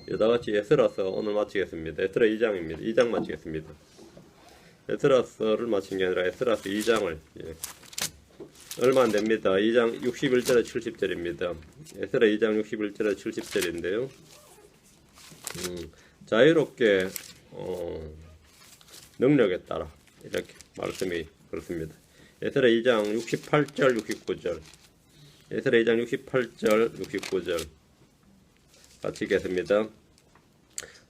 여다같이 에스라서 오늘 마치겠습니다. 에스라 2장입니다. 2장 마치겠습니다. 에스라서를 마친 게 아니라 에스라서 2장을 얼마 안 됩니다. 2장 61절에 70절입니다. 에스라 2장 61절에 70절인데요. 자유롭게 능력에 따라 이렇게 말씀이 그렇습니다. 에스라 2장 68절 69절 에스라 2장 68절 69절 같이 읽겠습니다.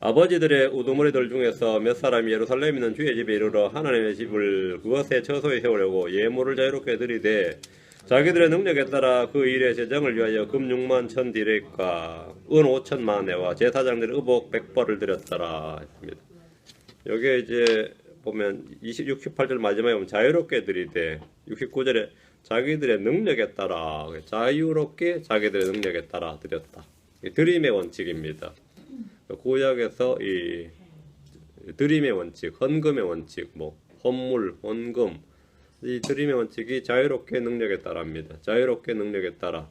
아버지들의 우두머리들 중에서 몇 사람이 예루살렘에 있는 주의 집에 이르러 하나님의 집을 그것에 처소에 세우려고 예물을 자유롭게 드리되 자기들의 능력에 따라 그 일의 재정을 위하여 금 6만 천 디렉과 은 5천만 회와 제사장들의 의복 100벌을 드렸더라 했습니다. 여기에 이제 보면 68절 마지막에 보면 자유롭게 드리되 69절에 자기들의 능력에 따라 자유롭게 자기들의 능력에 따라 드렸다. 드림의 원칙입니다. 구약에서 이 드림의 원칙, 헌금의 원칙, 헌물, 헌금 이 드림의 원칙이 자유롭게 능력에 따라입니다. 자유롭게 능력에 따라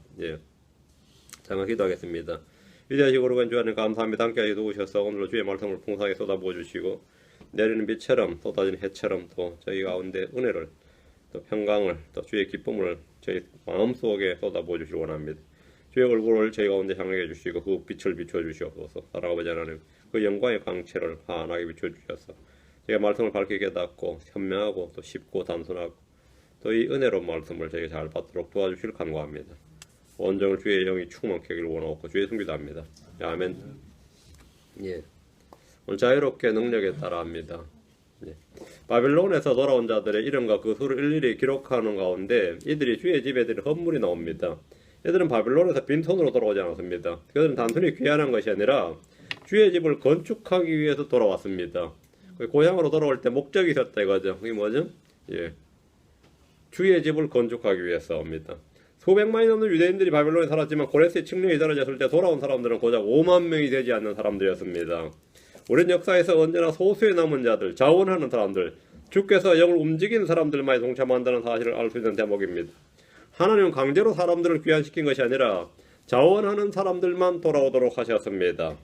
장을 기도하겠습니다. 위대하시고 거룩한 주 하나님 감사합니다. 함께하여 도우셔서 오늘도 주의 말씀을 풍성하게 쏟아부어 주시고 내리는 빛처럼 쏟아지는 해처럼 또 저희 가운데 은혜를 또 평강을 또 주의 기쁨을 저희 마음속에 쏟아부어 주시기 원합니다. 주의 얼굴을 저희 가운데 향하게 해주시고 그 빛을 비춰 주시옵소서. 사랑하는 아버지 하나님 그 영광의 광채를 환하게 비춰 주셔서 저희가 말씀을 밝게 깨닫고 현명하고 또 쉽고 단순하고 또 이 은혜로운 말씀을 저희가 잘 받도록 도와주시길 간구합니다. 온종일 주의 영이 충만케 하기를 원하고 주의 승비도 합니다. 아멘. 오늘 자유롭게 능력에 따라 합니다. 바빌론에서 돌아온 자들의 이름과 그 수를 일일이 기록하는 가운데 이들이 주의 집에 드린 헌물이 나옵니다. 얘들은 바빌론에서 빈손으로 돌아오지 않았습니다. 그들은 단순히 귀환한 것이 아니라 주의 집을 건축하기 위해서 돌아왔습니다. 고향으로 돌아올 때 목적이 있었다 이거죠. 그게 뭐죠? 주의 집을 건축하기 위해서입니다. 수백만이 넘는 유대인들이 바빌론에 살았지만 고레스의 칙령이 떨어졌을 때 돌아온 사람들은 고작 5만 명이 되지 않는 사람들이었습니다. 우리는 역사에서 언제나 소수의 남은 자들, 자원하는 사람들, 주께서 영을 움직이는 사람들만이 동참한다는 사실을 알 수 있는 대목입니다. 하나님은 강제로 사람들을 귀환시킨 것이 아니라 자원하는 사람들만 돌아오도록 하셨습니다.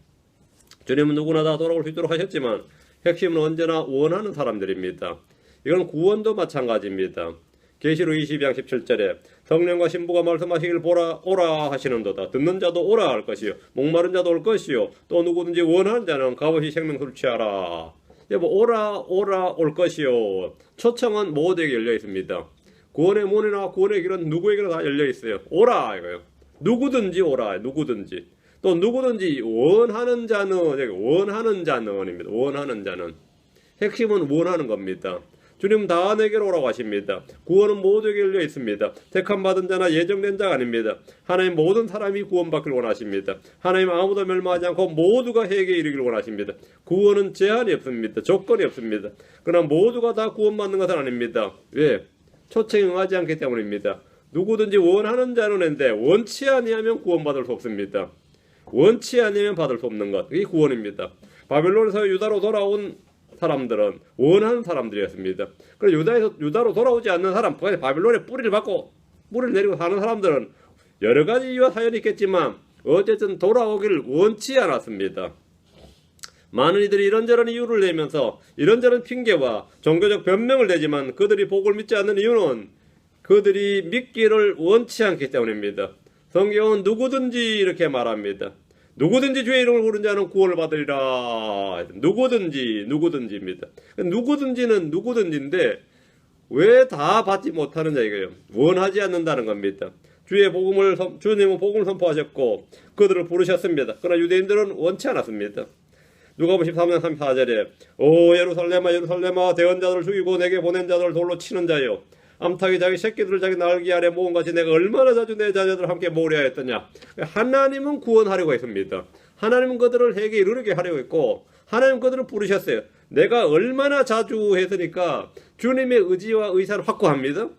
주님은 누구나 다 돌아올 수 있도록 하셨지만 핵심은 언제나 원하는 사람들입니다. 이건 구원도 마찬가지입니다. 계시록 22장 17절에 성령과 신부가 말씀하시길 오라 하시는도다. 듣는 자도 오라 할 것이요 목마른 자도 올 것이요 또 누구든지 원하는 자는 값없이 생명수를 취하라. 오라 올 것이요. 초청은 모두에게 열려 있습니다. 구원의 문이나 구원의 길은 누구에게나 다 열려 있어요. 오라 이거요. 누구든지 오라. 누구든지. 또 누구든지 원하는 자는입니다. 원하는 자는. 핵심은 원하는 겁니다. 주님 다 내게로 오라고 하십니다. 구원은 모두에게 열려 있습니다. 택함받은 자나 예정된 자가 아닙니다. 하나님 모든 사람이 구원받길 원하십니다. 하나님 아무도 멸망하지 않고 모두가 회개에 이르기를 원하십니다. 구원은 제한이 없습니다. 조건이 없습니다. 그러나 모두가 다 구원받는 것은 아닙니다. 왜? 초청에 응하지 않기 때문입니다. 누구든지 원하는 자는 했는데 원치 아니하면 구원받을 수 없습니다. 원치 아니하면 받을 수 없는 것. 이게 구원입니다. 바빌론에서 유다로 돌아온 사람들은 원하는 사람들이었습니다. 그래서 유다로 돌아오지 않는 사람, 바빌론에 뿌리를 내리고 사는 사람들은 여러 가지 이유와 사연이 있겠지만 어쨌든 돌아오기를 원치 않았습니다. 많은 이들이 이런저런 이유를 내면서 이런저런 핑계와 종교적 변명을 대지만 그들이 복을 믿지 않는 이유는 그들이 믿기를 원치 않기 때문입니다. 성경은 누구든지 이렇게 말합니다. 누구든지 주의 이름을 부른 자는 구원을 받으리라. 누구든지입니다. 누구든지는 누구든지인데 왜 다 받지 못하느냐 이거예요. 원하지 않는다는 겁니다. 주님은 복음을 선포하셨고 그들을 부르셨습니다. 그러나 유대인들은 원치 않았습니다. 누가복음 13장 34절에 오 예루살렘아 대언자들을 죽이고 내게 보낸 자들을 돌로 치는 자여 암탉이 자기 새끼들을 자기 날개 아래 모은 것이 내가 얼마나 자주 내 자녀들을 함께 모으려 했더냐. 하나님은 구원하려고 했습니다. 하나님은 그들을 회개에 이르게 하려고 했고 하나님은 그들을 부르셨어요. 내가 얼마나 자주 했으니까 주님의 의지와 의사를 확고합니다.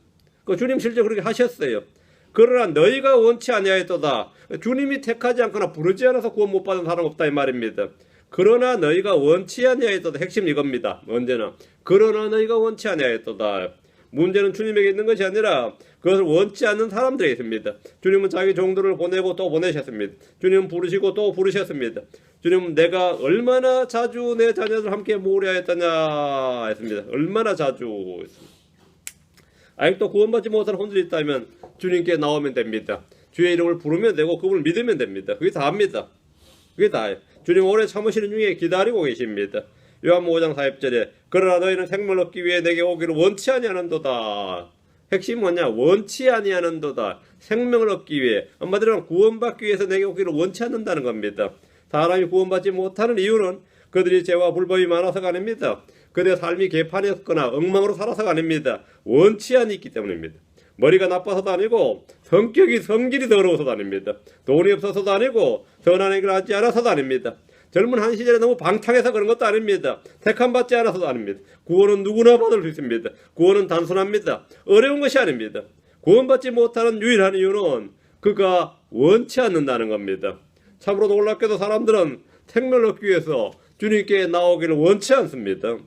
주님 실제 그렇게 하셨어요. 그러나 너희가 원치 아니하였도다. 주님이 택하지 않거나 부르지 않아서 구원 못 받은 사람 없다 이 말입니다. 그러나 너희가 원치 아니하였도다. 핵심 이겁니다. 언제나 그러나 너희가 원치 아니하였도다. 문제는 주님에게 있는 것이 아니라 그것을 원치 않는 사람들에게 있습니다. 주님은 자기 종들을 보내고 또 보내셨습니다. 주님은 부르시고 또 부르셨습니다. 주님은 내가 얼마나 자주 내 자녀들 함께 모으려 했더냐 했습니다. 얼마나 자주 했습니다. 아직도 구원받지 못한 혼들이 있다면 주님께 나오면 됩니다. 주의 이름을 부르면 되고 그분을 믿으면 됩니다. 그게 다입니다. 그게 다예요. 주님 오래 참으시는 중에 기다리고 계십니다. 요한복음 5장 40절에 그러나 너희는 생명을 얻기 위해 내게 오기를 원치 아니하는도다. 핵심이 뭐냐? 원치 아니하는도다. 생명을 얻기 위해, 한마디로 구원받기 위해서 내게 오기를 원치 않는다는 겁니다. 사람이 구원받지 못하는 이유는 그들이 죄와 불법이 많아서가 아닙니다. 그들의 삶이 개판이었거나 엉망으로 살아서가 아닙니다. 원치 않이 있기 때문입니다. 머리가 나빠서도 아니고 성질이 더러워서도 아닙니다. 돈이 없어서도 아니고 선한 행위를 하지 않아서도 아닙니다. 젊은 한 시절에 너무 방탕해서 그런 것도 아닙니다. 택함받지 않아서도 아닙니다. 구원은 누구나 받을 수 있습니다. 구원은 단순합니다. 어려운 것이 아닙니다. 구원받지 못하는 유일한 이유는 그가 원치 않는다는 겁니다. 참으로 놀랍게도 사람들은 생명을 얻기 위해서 주님께 나오기를 원치 않습니다.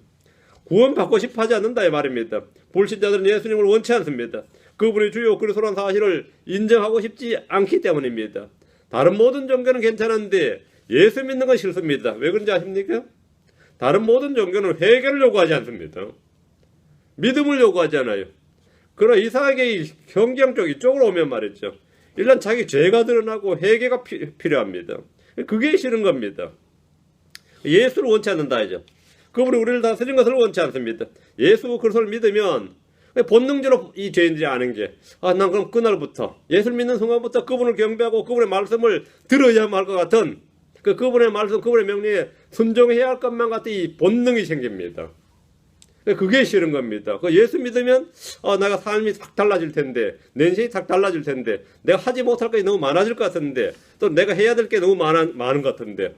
구원받고 싶어 하지 않는다 이 말입니다. 불신자들은 예수님을 원치 않습니다. 그분이 주요 그리스도라는 사실을 인정하고 싶지 않기 때문입니다. 다른 모든 종교는 괜찮은데 예수 믿는 건 싫습니다. 왜 그런지 아십니까? 다른 모든 종교는 회개를 요구하지 않습니다. 믿음을 요구하지 않아요. 그러나 이상하게 성경 쪽 이쪽으로 오면 말이죠. 일단 자기 죄가 드러나고 회개가 필요합니다. 그게 싫은 겁니다. 예수를 원치 않는다 이죠. 그분이 우리를 다스린 것을 원치 않습니다. 예수 그리스도를 믿으면 본능적으로 이 죄인들이 아는 게 난 그럼 그날부터 예수를 믿는 순간부터 그분을 경배하고 그분의 말씀을 들어야만 할 것 같은 그분의 말씀, 그분의 명령에 순종해야 할 것만 같은 이 본능이 생깁니다. 그게 싫은 겁니다. 예수 믿으면 내가 삶이 탁 달라질 텐데 내 인생이 탁 달라질 텐데 내가 하지 못할 것이 너무 많아질 것 같은데 또 내가 해야 될 게 너무 많은 것 같은데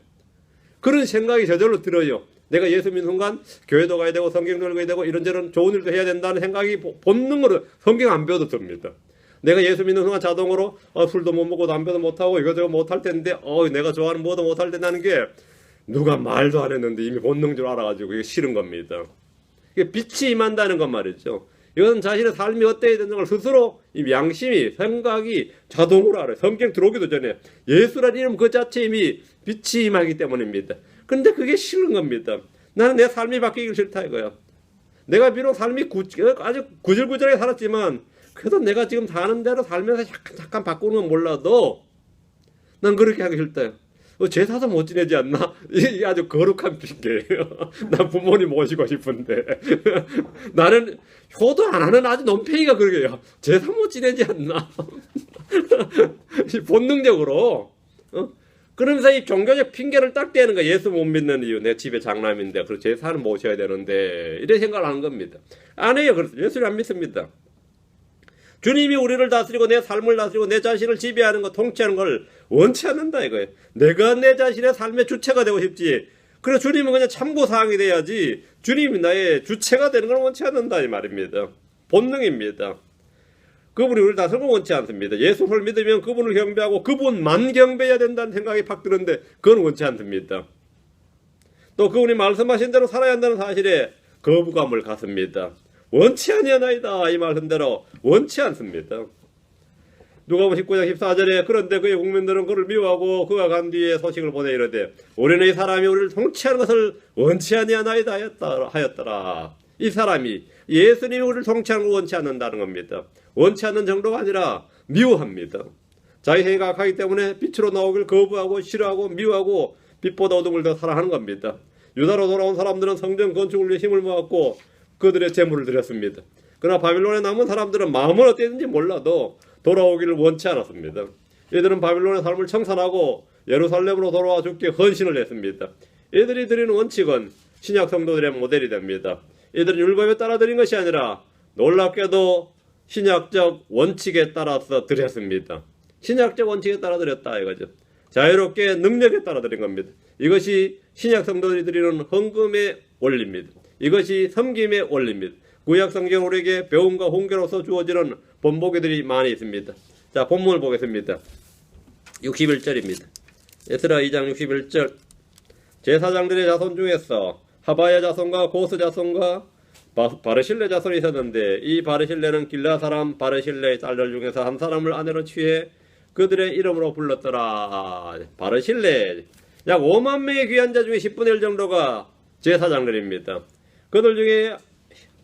그런 생각이 저절로 들어요. 내가 예수 믿는 순간 교회도 가야 되고 성경도 읽어야 되고 이런저런 좋은 일도 해야 된다는 생각이 본능으로 성경 안 배워도 듭니다. 내가 예수 믿는 순간 자동으로 술도 못 먹고 담배도 못하고 이거저거 못할 텐데 내가 좋아하는 뭐도 못할 텐데 하는 게 누가 말도 안 했는데 이미 본능적으로 알아가지고 이게 싫은 겁니다. 이게 빛이 임한다는 것 말이죠. 이것은 자신의 삶이 어때야 되는 걸 스스로 이 양심이 생각이 자동으로 알아요. 성경 들어오기도 전에 예수라는 이름 그 자체 이미 빛이 임하기 때문입니다. 근데 그게 싫은 겁니다. 나는 내 삶이 바뀌기 싫다 이거야. 내가 비록 삶이 아주 구질구질하게 살았지만 그래도 내가 지금 사는 대로 살면서 잠깐 바꾸는 건 몰라도 난 그렇게 하기 싫다. 제사도 못 지내지 않나? 이게 아주 거룩한 핑계예요. 난 부모님 모시고 싶은데 나는 효도 안 하는 아주 논팽이가 그러게 해요. 제사 못 지내지 않나? 본능적으로 그러면서 이 종교적 핑계를 딱 대는 거야. 예수 못 믿는 이유. 내 집에 장남인데 그리고 제사는 모셔야 되는데 이런 생각을 하는 겁니다. 안 해요. 그래서 예수를 안 믿습니다. 주님이 우리를 다스리고 내 삶을 다스리고 내 자신을 지배하는 것, 통치하는 걸 원치 않는다 이거예요. 내가 내 자신의 삶의 주체가 되고 싶지. 그래서 주님은 그냥 참고사항이 돼야지 주님이 나의 주체가 되는 걸 원치 않는다 이 말입니다. 본능입니다. 그분이 우리를 다스리는 걸 원치 않습니다. 예수를 믿으면 그분을 경배하고 그분만 경배해야 된다는 생각이 팍 드는데 그건 원치 않습니다. 또 그분이 말씀하신 대로 살아야 한다는 사실에 거부감을 갖습니다. 원치 아니하나이다 이 말씀대로 원치 않습니다. 누가복음 19장 14절에 그런데 그의 국민들은 그를 미워하고 그가 간 뒤에 소식을 보내 이르되 우리는 이 사람이 우리를 통치하는 것을 원치 아니하나이다 하였더라. 이 사람이 예수님이 우리를 통치하는 걸 원치 않는다는 겁니다. 원치 않는 정도가 아니라 미워합니다. 자기 행위가 악하기 때문에 빛으로 나오길 거부하고 싫어하고 미워하고 빛보다 어둠을 더 사랑하는 겁니다. 유다로 돌아온 사람들은 성전 건축을 위해 힘을 모았고 그들의 재물을 드렸습니다. 그러나 바빌론에 남은 사람들은 마음은 어땠는지 몰라도 돌아오기를 원치 않았습니다. 이들은 바빌론의 삶을 청산하고 예루살렘으로 돌아와 죽게 헌신을 했습니다. 이들이 드리는 원칙은 신약 성도들의 모델이 됩니다. 이들은 율법에 따라 드린 것이 아니라 놀랍게도 신약적 원칙에 따라서 드렸습니다. 신약적 원칙에 따라 드렸다 이거죠. 자유롭게 능력에 따라 드린 겁니다. 이것이 신약 성도들이 드리는 헌금의 원리입니다. 이것이 섬김의 원리입니다. 구약 성경 우리에게 배움과 홍교로서 주어지는 본보기들이 많이 있습니다. 자, 본문을 보겠습니다. 61절입니다. 에스라 2장 61절. 제사장들의 자손 중에서 하바야 자손과 고스 자손과 바르실레 자손이 있었는데 이 바르실레는 길라 사람 바르실레의 딸들 중에서 한 사람을 아내로 취해 그들의 이름으로 불렀더라. 바르실레 약 5만 명의 귀한 자 중에 10분의 1 정도가 제사장들입니다. 그들 중에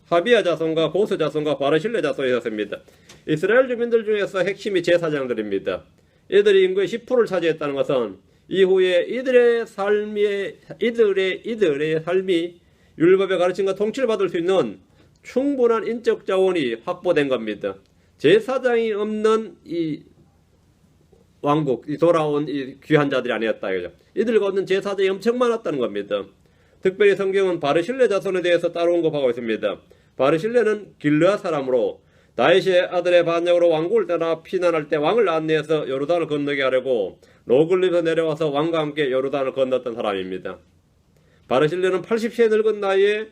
하비야 자손과 고스 자손과 바르실레 자손이 있었습니다. 이스라엘 주민들 중에서 핵심이 제사장들입니다. 이들이 인구의 10%를 차지했다는 것은 이후에 이들의 삶이 율법의 가르침과 통치를 받을 수 있는 충분한 인적 자원이 확보된 겁니다. 제사장이 없는 이 왕국, 돌아온 이 귀한 자들이 아니었다 이거죠. 이들과 얻는 제사장이 엄청 많았다는 겁니다. 특별히 성경은 바르실레 자손에 대해서 따로 언급하고 있습니다. 바르실레는 길르앗 사람으로 다윗의 아들의 반역으로 왕국을 떠나 피난할 때 왕을 안내해서 요르단을 건너게 하려고 로글림에서 내려와서 왕과 함께 요르단을 건넜던 사람입니다. 바르실레는 80세에 늙은 나이에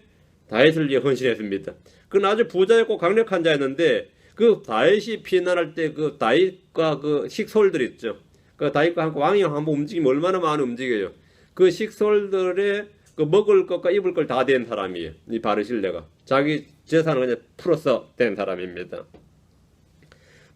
다윗을 위해 헌신했습니다. 그는 아주 부자였고 강력한 자였는데 그 다윗이 피난할 때 그 다윗과 그 식솔들 있죠. 그 다윗과 함께 왕이 한번 움직이면 얼마나 많이 움직여요. 그 식솔들의 그 먹을 것과 입을 걸 다 된 사람이에요. 이 바르실레가 자기 재산을 그냥 풀어서 된 사람입니다.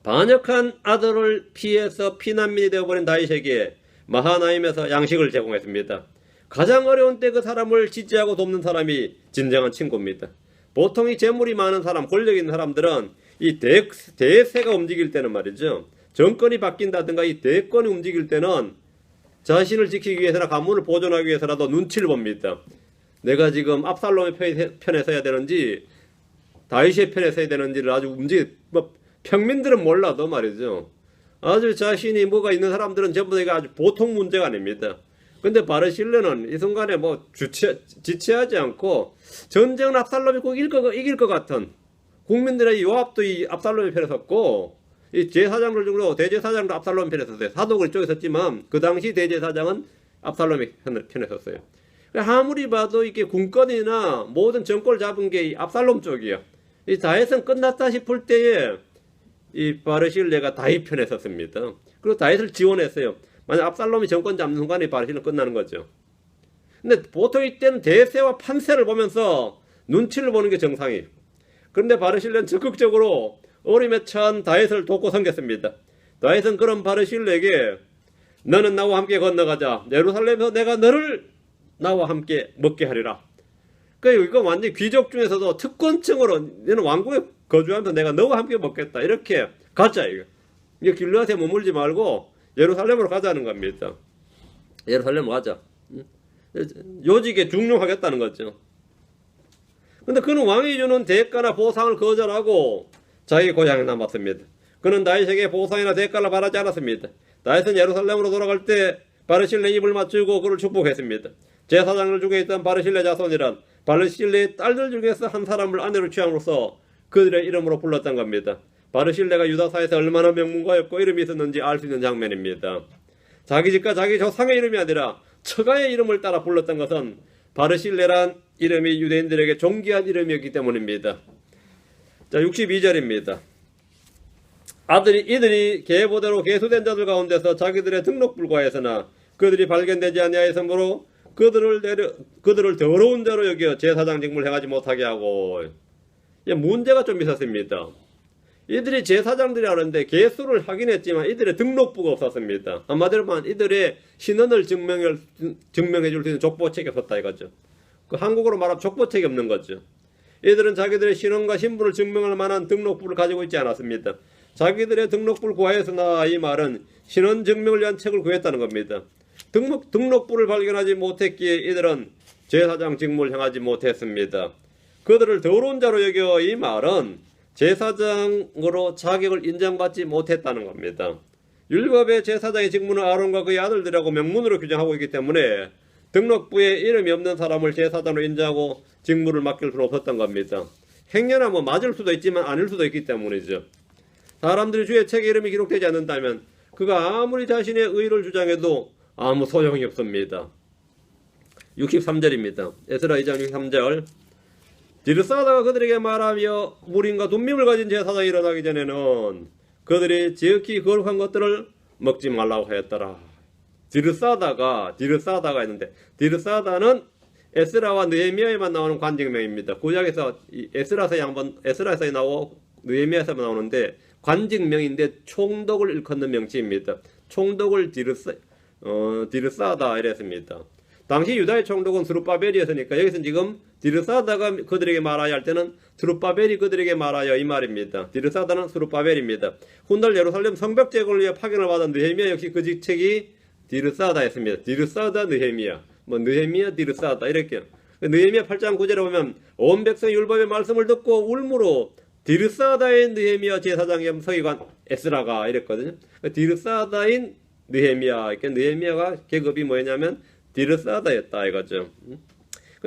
반역한 아들을 피해서 피난민이 되어버린 다윗에게 마하나임에서 양식을 제공했습니다. 가장 어려운 때 그 사람을 지지하고 돕는 사람이 진정한 친구입니다. 보통 이 재물이 많은 사람, 권력 있는 사람들은 이 대세가 움직일 때는 말이죠. 정권이 바뀐다든가 이 대권이 움직일 때는 자신을 지키기 위해서나 가문을 보존하기 위해서라도 눈치를 봅니다. 내가 지금 압살롬의 편에 서야 되는지 다윗의 편에 서야 되는지를 아주 평민들은 몰라도 말이죠. 아주 자신이 뭐가 있는 사람들은 전부 다 이게 아주 보통 문제가 아닙니다. 근데 바르실레는 이 순간에 지체하지 않고 전쟁은 압살롬이 꼭 이길 것 같은 국민들의 요압도 이 압살롬의 편에 섰고 이 제사장들 중으로 대제사장도 압살롬 편에 섰어요. 사독은 이쪽에 섰지만 그 당시 대제사장은 압살롬의 편에 섰어요. 아무리 봐도 이게 군권이나 모든 정권을 잡은 게 이 압살롬 쪽이에요. 이 다윗은 끝났다 싶을 때에 이 바르실레가 다윗 편에 섰습니다. 그리고 다윗을 지원했어요. 만약 압살롬이 정권 잡는 순간에 바르실레는 끝나는 거죠. 근데 보통 이때는 대세와 판세를 보면서 눈치를 보는 게 정상이에요. 그런데 바르실레는 적극적으로 어림에 처한 다윗을 돕고 섬겼습니다. 다윗은 그런 바르실레에게 너는 나와 함께 건너가자. 예루살렘에서 내가 너를 나와 함께 먹게 하리라. 그러니까 이거 완전히 귀족 중에서도 특권층으로 너는 왕국에 거주하면서 내가 너와 함께 먹겠다. 이렇게 가자 이거. 이거 길르앗에 머물지 말고 예루살렘으로 가자는 겁니다. 예루살렘으로 가자. 요직에 중용하겠다는 거죠. 근데 그는 왕이 주는 대가나 보상을 거절하고 자기 고향에 남았습니다. 그는 다윗에게 보상이나 대가를 바라지 않았습니다. 다윗은 예루살렘으로 돌아갈 때 바르실레 입을 맞추고 그를 축복했습니다. 제사장들 중에 있던 바르실레 자손이란 바르실레의 딸들 중에서 한 사람을 아내로 취함으로써 그들의 이름으로 불렀던 겁니다. 바르실레가 유다사에서 얼마나 명문가였고 이름이 있었는지 알 수 있는 장면입니다. 자기 집과 자기 조상의 이름이 아니라 처가의 이름을 따라 불렀던 것은 바르실레란 이름이 유대인들에게 존귀한 이름이었기 때문입니다. 자, 62절입니다. 이들이 계보대로 계수된 자들 가운데서 자기들의 등록불과에서나 그들이 발견되지 아니하였으므로 그들을 더러운 자로 여겨 제사장 직무를 행하지 못하게 하고 문제가 좀 있었습니다. 이들이 제사장들이 하는데 계수를 하긴 했지만 이들의 등록부가 없었습니다. 한마디로 말하면 이들의 신원을 증명해 줄 수 있는 족보책이 없었다 이거죠. 그 한국어로 말하면 족보책이 없는 거죠. 이들은 자기들의 신원과 신분을 증명할 만한 등록부를 가지고 있지 않았습니다. 자기들의 등록부를 구하였으나 이 말은 신원 증명을 위한 책을 구했다는 겁니다. 등록부를 발견하지 못했기에 이들은 제사장 직무를 행하지 못했습니다. 그들을 더러운 자로 여겨 이 말은 제사장으로 자격을 인정받지 못했다는 겁니다. 율법의 제사장의 직무는 아론과 그의 아들들하고 명문으로 규정하고 있기 때문에 등록부에 이름이 없는 사람을 제사장으로 인정하고 직무를 맡길 수는 없었던 겁니다. 행여나 맞을 수도 있지만 아닐 수도 있기 때문이죠. 사람들이 주의 책에 이름이 기록되지 않는다면 그가 아무리 자신의 의를 주장해도 아무 소용이 없습니다. 63절입니다. 에스라 2장 63절. 디르사다가 그들에게 말하며 물인과 둠밈을 가진 제사장이 일어나기 전에는 그들이 지극히 거룩한 것들을 먹지 말라고 하였더라. 디르사다가 있는데 디르사다는 에스라와 느헤미야에만 나오는 관직명입니다. 구약에서 에스라서에 나오고 느헤미야에서 나오는데 관직명인데 총독을 일컫는 명칭입니다. 총독을 디르사다 이랬습니다. 당시 유다의 총독은 스룹바벨이었으니까 여기서 지금 디르사다가 그들에게 말하여 할 때는 스룹바벨이 그들에게 말하여 이 말입니다. 디르사다는 스룹바벨입니다. 훗날 예루살렘 성벽 제거를 위해 파견을 받은 느헤미야 역시 그 직책이 디르사다였습니다. 디르사다 느헤미야, 느헤미야 디르사다 이렇게. 느헤미야 8장 9절에 보면 온 백성이 율법의 말씀을 듣고 울므로 디르사다인 느헤미야 제사장 겸 서기관 에스라가 이랬거든요. 디르사다인 느헤미야, 이렇게 느헤미야가 계급이 뭐냐면 디르사다였다 이거죠.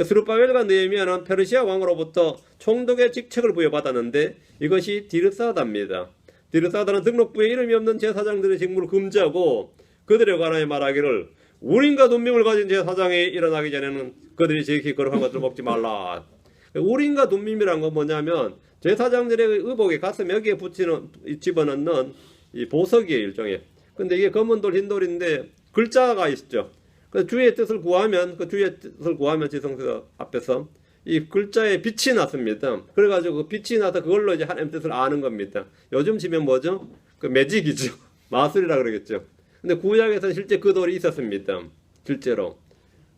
스룹바벨과 느헤미야는 페르시아 왕으로부터 총독의 직책을 부여받았는데 이것이 디르사다입니다. 디르사다는 등록부에 이름이 없는 제사장들의 직무를 금지하고 그들에 관하여 말하기를 우림과 둠밈을 가진 제사장이 일어나기 전에는 그들이 지극히 거룩한 것들을 먹지 말라. 우림과 둠밈이란 건 뭐냐면 제사장들의 의복에 가슴 여기에 집어넣는 이 보석이에요, 일종의. 근데 이게 검은 돌, 흰 돌인데 글자가 있죠. 그래서 주의 뜻을 구하면 지성서 앞에서 이 글자에 빛이 났습니다. 그래가지고 그 빛이 나서 그걸로 이제 하나님 뜻을 아는 겁니다. 요즘 치면 뭐죠? 그 매직이죠. 마술이라 그러겠죠. 근데 구약에서는 실제 그 돌이 있었습니다. 실제로.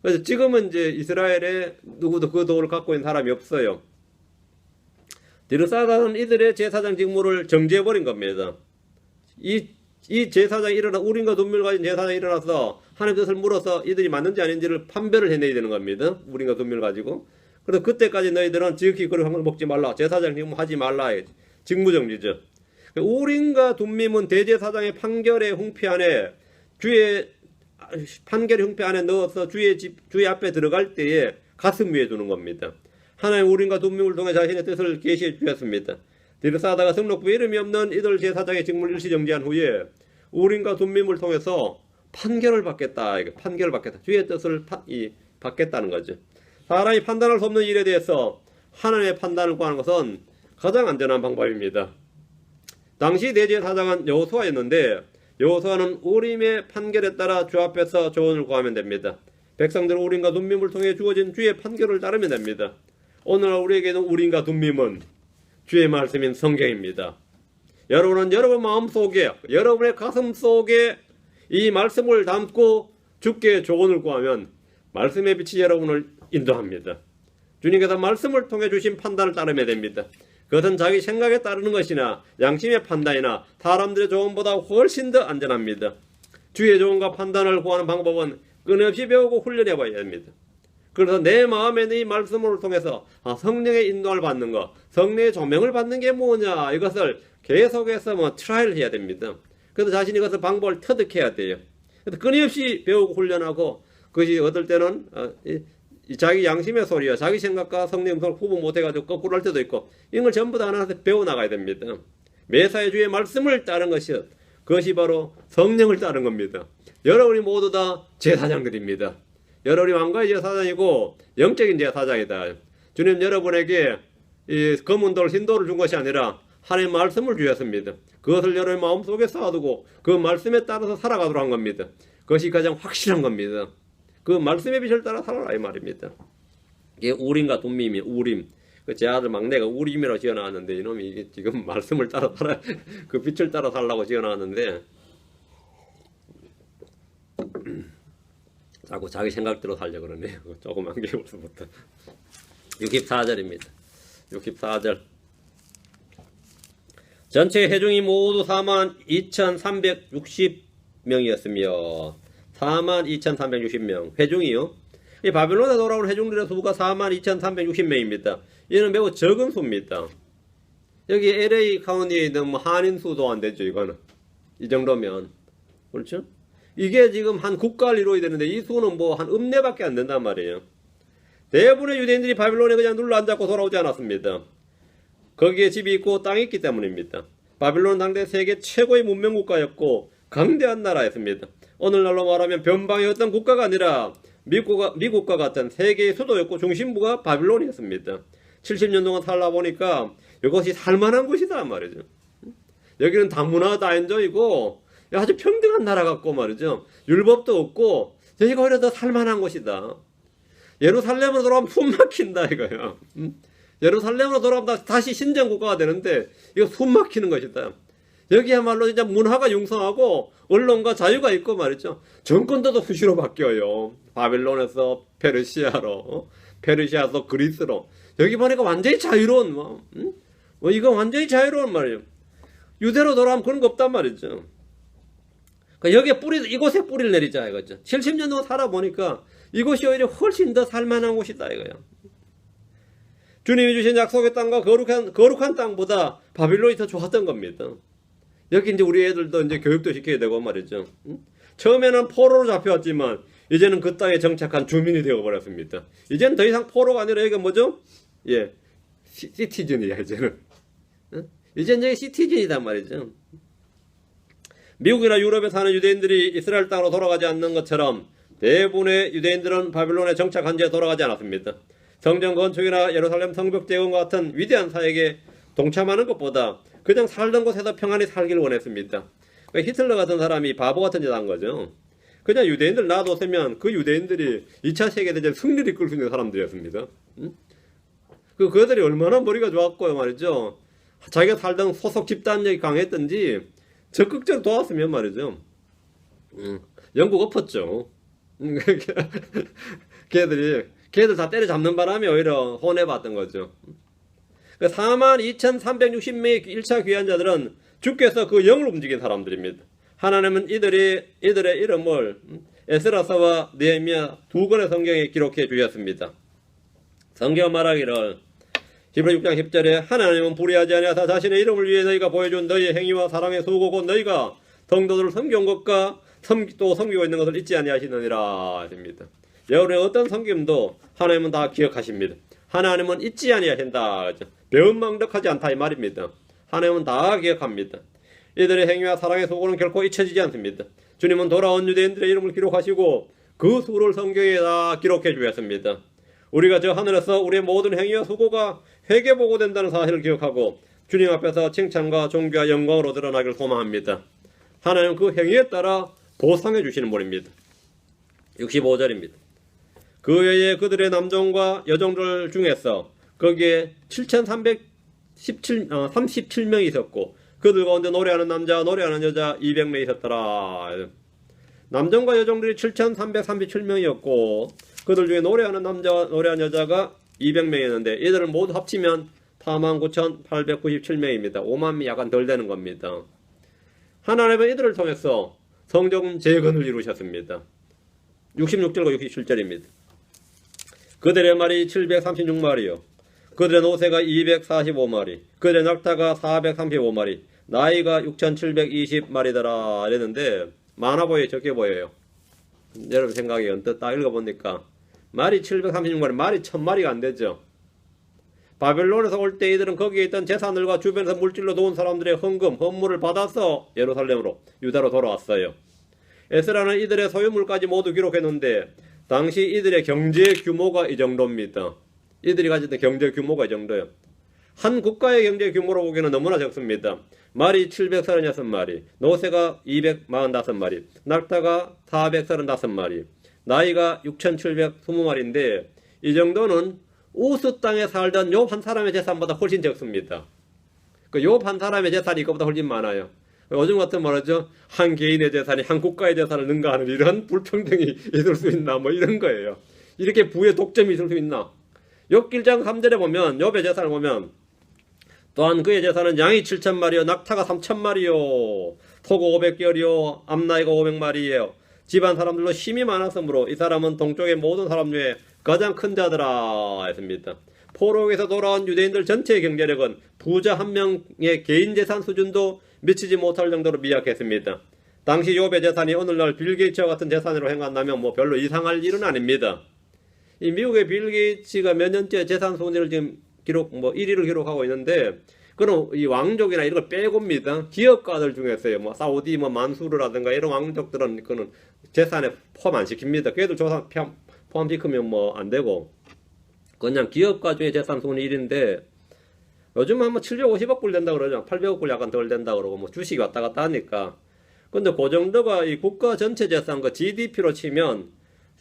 그래서 지금은 이제 이스라엘에 누구도 그 돌을 갖고 있는 사람이 없어요. 디르사다는 이들의 제사장 직무를 정지해버린 겁니다. 이 제사장이 우림과 둠밈을 가진 제사장이 일어나서 하나님 뜻을 물어서 이들이 맞는지 아닌지를 판별을 해내야 되는 겁니다. 우림과 둠밈을 가지고. 그래서 그때까지 너희들은 지극히 거룩한 걸 먹지 말라. 제사장 직무 하지 말라. 직무정지죠. 우림과 둠밈은 대제사장의 판결의 흉패 안에 넣어서 주의 앞에 들어갈 때에 가슴 위에 두는 겁니다. 하나님 우림과 둠밈을 통해 자신의 뜻을 계시해 주셨습니다. 디르사다가 등록부에 이름이 없는 이들 제사장의 직무를 일시 정지한 후에 우림과 둠밈을 통해서 판결을 받겠다. 주의 뜻을 받겠다는 거죠. 사람이 판단할 수 없는 일에 대해서 하나님의 판단을 구하는 것은 가장 안전한 방법입니다. 당시 대제사장은 여호수아였는데 여호수아는 우림의 판결에 따라 주 앞에서 조언을 구하면 됩니다. 백성들은 우림과 둠밈을 통해 주어진 주의 판결을 따르면 됩니다. 오늘날 우리에게는 우림과 둠밈은 주의 말씀인 성경입니다. 여러분은 여러분 마음속에, 여러분의 가슴속에 이 말씀을 담고 주께 조언을 구하면 말씀의 빛이 여러분을 인도합니다. 주님께서 말씀을 통해 주신 판단을 따르면 됩니다. 그것은 자기 생각에 따르는 것이나 양심의 판단이나 사람들의 조언보다 훨씬 더 안전합니다. 주의 조언과 판단을 구하는 방법은 끊임없이 배우고 훈련해 봐야 됩니다. 그래서 내 마음에 이 말씀을 통해서 성령의 인도를 받는 것, 성령의 조명을 받는 게 뭐냐, 이것을 계속해서 트라이를 해야 됩니다. 그래서 자신이 그것을 방법을 터득해야 돼요. 그래서 끊임없이 배우고 훈련하고 그것이 어떨 때는 자기 양심의 소리와 자기 생각과 성령의 음성을 구분 못해가지고 거꾸로 할 때도 있고 이런 걸 전부 다 하나씩 배워나가야 됩니다. 매사에 주의 말씀을 따른 그것이 바로 성령을 따른 겁니다. 여러분이 모두 다 제사장들입니다. 여러분이 왕가의 제사장이고 영적인 제사장이다. 주님 여러분에게 이 검은 돌, 흰 돌을 준 것이 아니라 하나님의 말씀을 주셨습니다. 그것을 여러분의 마음속에 쌓아두고 그 말씀에 따라서 살아가도록 한 겁니다. 그것이 가장 확실한 겁니다. 그 말씀의 빛을 따라 살아라 이 말입니다. 이게 우림과 둠밈이 우림. 제 아들 막내가 우림이라고 지어놨는데 이놈이 이게 지금 말씀을 따라 살아 그 빛을 따라 살라고 지어놨는데 자꾸 자기 생각대로 살려고 그러네요. 조그만 게 벌써부터. 64절입니다. 64절. 전체 회중이 모두 42,360명이었으며 42,360명 회중이요. 이 바벨론에 돌아온 회중들의 수가 42,360명입니다. 이는 매우 적은 수입니다. 여기 LA 카운티에 있는 한인 수도 안 되죠. 이거는 이 정도면 그렇죠? 이게 지금 한 국가를 이루어야 되는데 이 수는 뭐 한 읍내밖에 안 된단 말이에요. 대부분의 유대인들이 바벨론에 그냥 눌러 앉았고 돌아오지 않았습니다. 거기에 집이 있고 땅이 있기 때문입니다. 바벨론은 당대 세계 최고의 문명 국가였고 강대한 나라였습니다. 오늘날로 말하면 변방의 어떤 국가가 아니라 미국과 같은 세계의 수도였고 중심부가 바벨론이었습니다. 70년 동안 살다 보니까 이것이 살만한 곳이다 말이죠. 여기는 다문화 다인종이고 아주 평등한 나라 같고 말이죠. 율법도 없고 저희가 오히려 더 살만한 곳이다. 예루살렘으로 돌아오면 숨 막힌다 이거야. 예루살렘으로 돌아오면 다시 신정 국가가 되는데 이거 숨 막히는 것이다. 여기야말로 진짜 문화가 융성하고 언론과 자유가 있고 말이죠. 정권도 수시로 바뀌어요. 바벨론에서 페르시아로, 페르시아에서 그리스로. 여기 보니까 완전히 자유로운 이거 완전히 자유로운 말이에요. 유대로 돌아오면 그런 거 없단 말이죠. 그러니까 여기에 이곳에 뿌리를 내리자 이거죠. 70년 동안 살아보니까 이곳이 오히려 훨씬 더 살만한 곳이다 이거야. 주님이 주신 약속의 땅과 거룩한 땅보다 바빌론이 더 좋았던 겁니다. 여기 이제 우리 애들도 이제 교육도 시켜야 되고 말이죠. 처음에는 포로로 잡혀왔지만 이제는 그 땅에 정착한 주민이 되어버렸습니다. 이제는 더 이상 포로가 아니라 여기가 뭐죠? 예, 시티즌이야 이제는. 이제는 여기 시티즌이단 말이죠. 미국이나 유럽에 사는 유대인들이 이스라엘 땅으로 돌아가지 않는 것처럼 대부분의 유대인들은 바빌론에 정착한 채 돌아가지 않았습니다. 성전 건축이나 예루살렘 성벽 재건과 같은 위대한 사역에 동참하는 것보다 그냥 살던 곳에서 평안히 살기를 원했습니다. 그러니까 히틀러 같은 사람이 바보 같은 짓 한 거죠. 그냥 유대인들 놔뒀으면 그 유대인들이 2차 세계대전 승리를 이끌 수 있는 사람들이었습니다. 그들이 얼마나 머리가 좋았고요 말이죠. 자기가 살던 소속 집단력이 강했던지 적극적으로 도왔으면 말이죠. 영국 엎었죠. 걔들 다 때려잡는 바람에 오히려 혼내봤던 거죠. 42,360명의 1차 귀환자들은 주께서 그 영을 움직인 사람들입니다. 하나님은 이들의 이름을 에스라서와 느헤미야 두 권의 성경에 기록해 주셨습니다. 성경 말하기를 히브리 6장 10절에 하나님은 불의하지 아니하사 자신의 이름을 위해 너희가 보여준 너희의 행위와 사랑의 수고고 너희가 성도들을 섬겨온 것과 또 섬기고 있는 것을 잊지 아니하시느니라 했습니다. 여러분의 어떤 섬김도 하나님은 다 기억하십니다. 하나님은 잊지 아니하신다. 배은망덕하지 않다 이 말입니다. 하나님은 다 기억합니다. 이들의 행위와 사랑의 수고는 결코 잊혀지지 않습니다. 주님은 돌아온 유대인들의 이름을 기록하시고 그 수를 성경에 다 기록해 주셨습니다. 우리가 저 하늘에서 우리의 모든 행위와 수고가 회개보고 된다는 사실을 기억하고 주님 앞에서 칭찬과 존귀와 영광으로 드러나기를 소망합니다. 하나님은 그 행위에 따라 보상해 주시는 분입니다. 65절입니다. 그 외에 그들의 남종과 여종들 중에서 거기에 7,337명이 있었고 그들 가운데 노래하는 남자 노래하는 여자 200명이 있었더라. 남종과 여종들이 7,337명이었고 그들 중에 노래하는 남자 노래하는 여자가 200명이었는데 이들을 모두 합치면 49,897명입니다. 5만 명 약간 덜 되는 겁니다. 하나님은 이들을 통해서 성전 재건을 이루셨습니다. 66절과 67절입니다. 그들의 말이 736마리요. 그들의 노새가 245마리. 그들의 낙타가 435마리. 나이가 6,720마리더라. 이랬는데 많아 보여요? 적게 보여요? 여러분 생각에 언뜻 딱 읽어보니까 말이 736마리, 말이 1000마리가 안 되죠. 바벨론에서 올 때 이들은 거기에 있던 재산들과 주변에서 물질로 도운 사람들의 헌물을 받아서 예루살렘으로 유다로 돌아왔어요. 에스라는 이들의 소유물까지 모두 기록했는데 당시 이들의 경제 규모가 이 정도입니다. 이들이 가졌던 경제 규모가 이 정도예요. 한 국가의 경제 규모로 보기에는 너무나 적습니다. 말이 736마리, 노새가 245마리, 낙타가 435마리, 나이가 6,720마리인데 이 정도는 우스 땅에 살던 욥 한 사람의 재산보다 훨씬 적습니다. 그 욥 한 사람의 재산이 이거보다 훨씬 많아요. 요즘 같은 말하죠. 한 개인의 재산이 한 국가의 재산을 능가하는 이런 불평등이 있을 수 있나 뭐 이런 거예요. 이렇게 부의 독점이 있을 수 있나. 욥 1장 3절에 보면 욥의 재산을 보면 또한 그의 재산은 양이 7,000마리요 낙타가 3,000마리요 소고 500개월이요 암나이가 500마리예요. 집안 사람들로 힘이 많았으므로 이 사람은 동쪽의 모든 사람 중에 가장 큰 자더라 했습니다. 포로에서 돌아온 유대인들 전체의 경제력은 부자 한 명의 개인 재산 수준도 미치지 못할 정도로 미약했습니다. 당시 욥의 재산이 오늘날 빌 게이츠와 같은 재산으로 행한다면 뭐 별로 이상할 일은 아닙니다. 이 미국의 빌 게이츠가 몇 년째 재산 순위를 지금 1위를 기록하고 있는데 그럼 이 왕족이나 이런 걸 빼고입니다. 기업가들 중에서요. 뭐 사우디 만수르라든가 이런 왕족들은 그는 재산에 포함 안 시킵니다. 걔들 조사 포함시키면 뭐 안 되고 그냥 기업가 중에 재산 순위 1위인데 요즘 한 750억 불 된다 그러죠. 800억 불 약간 덜 된다 그러고 뭐 주식이 왔다 갔다 하니까. 근데 그 정도가 이 국가 전체 재산 그 GDP로 치면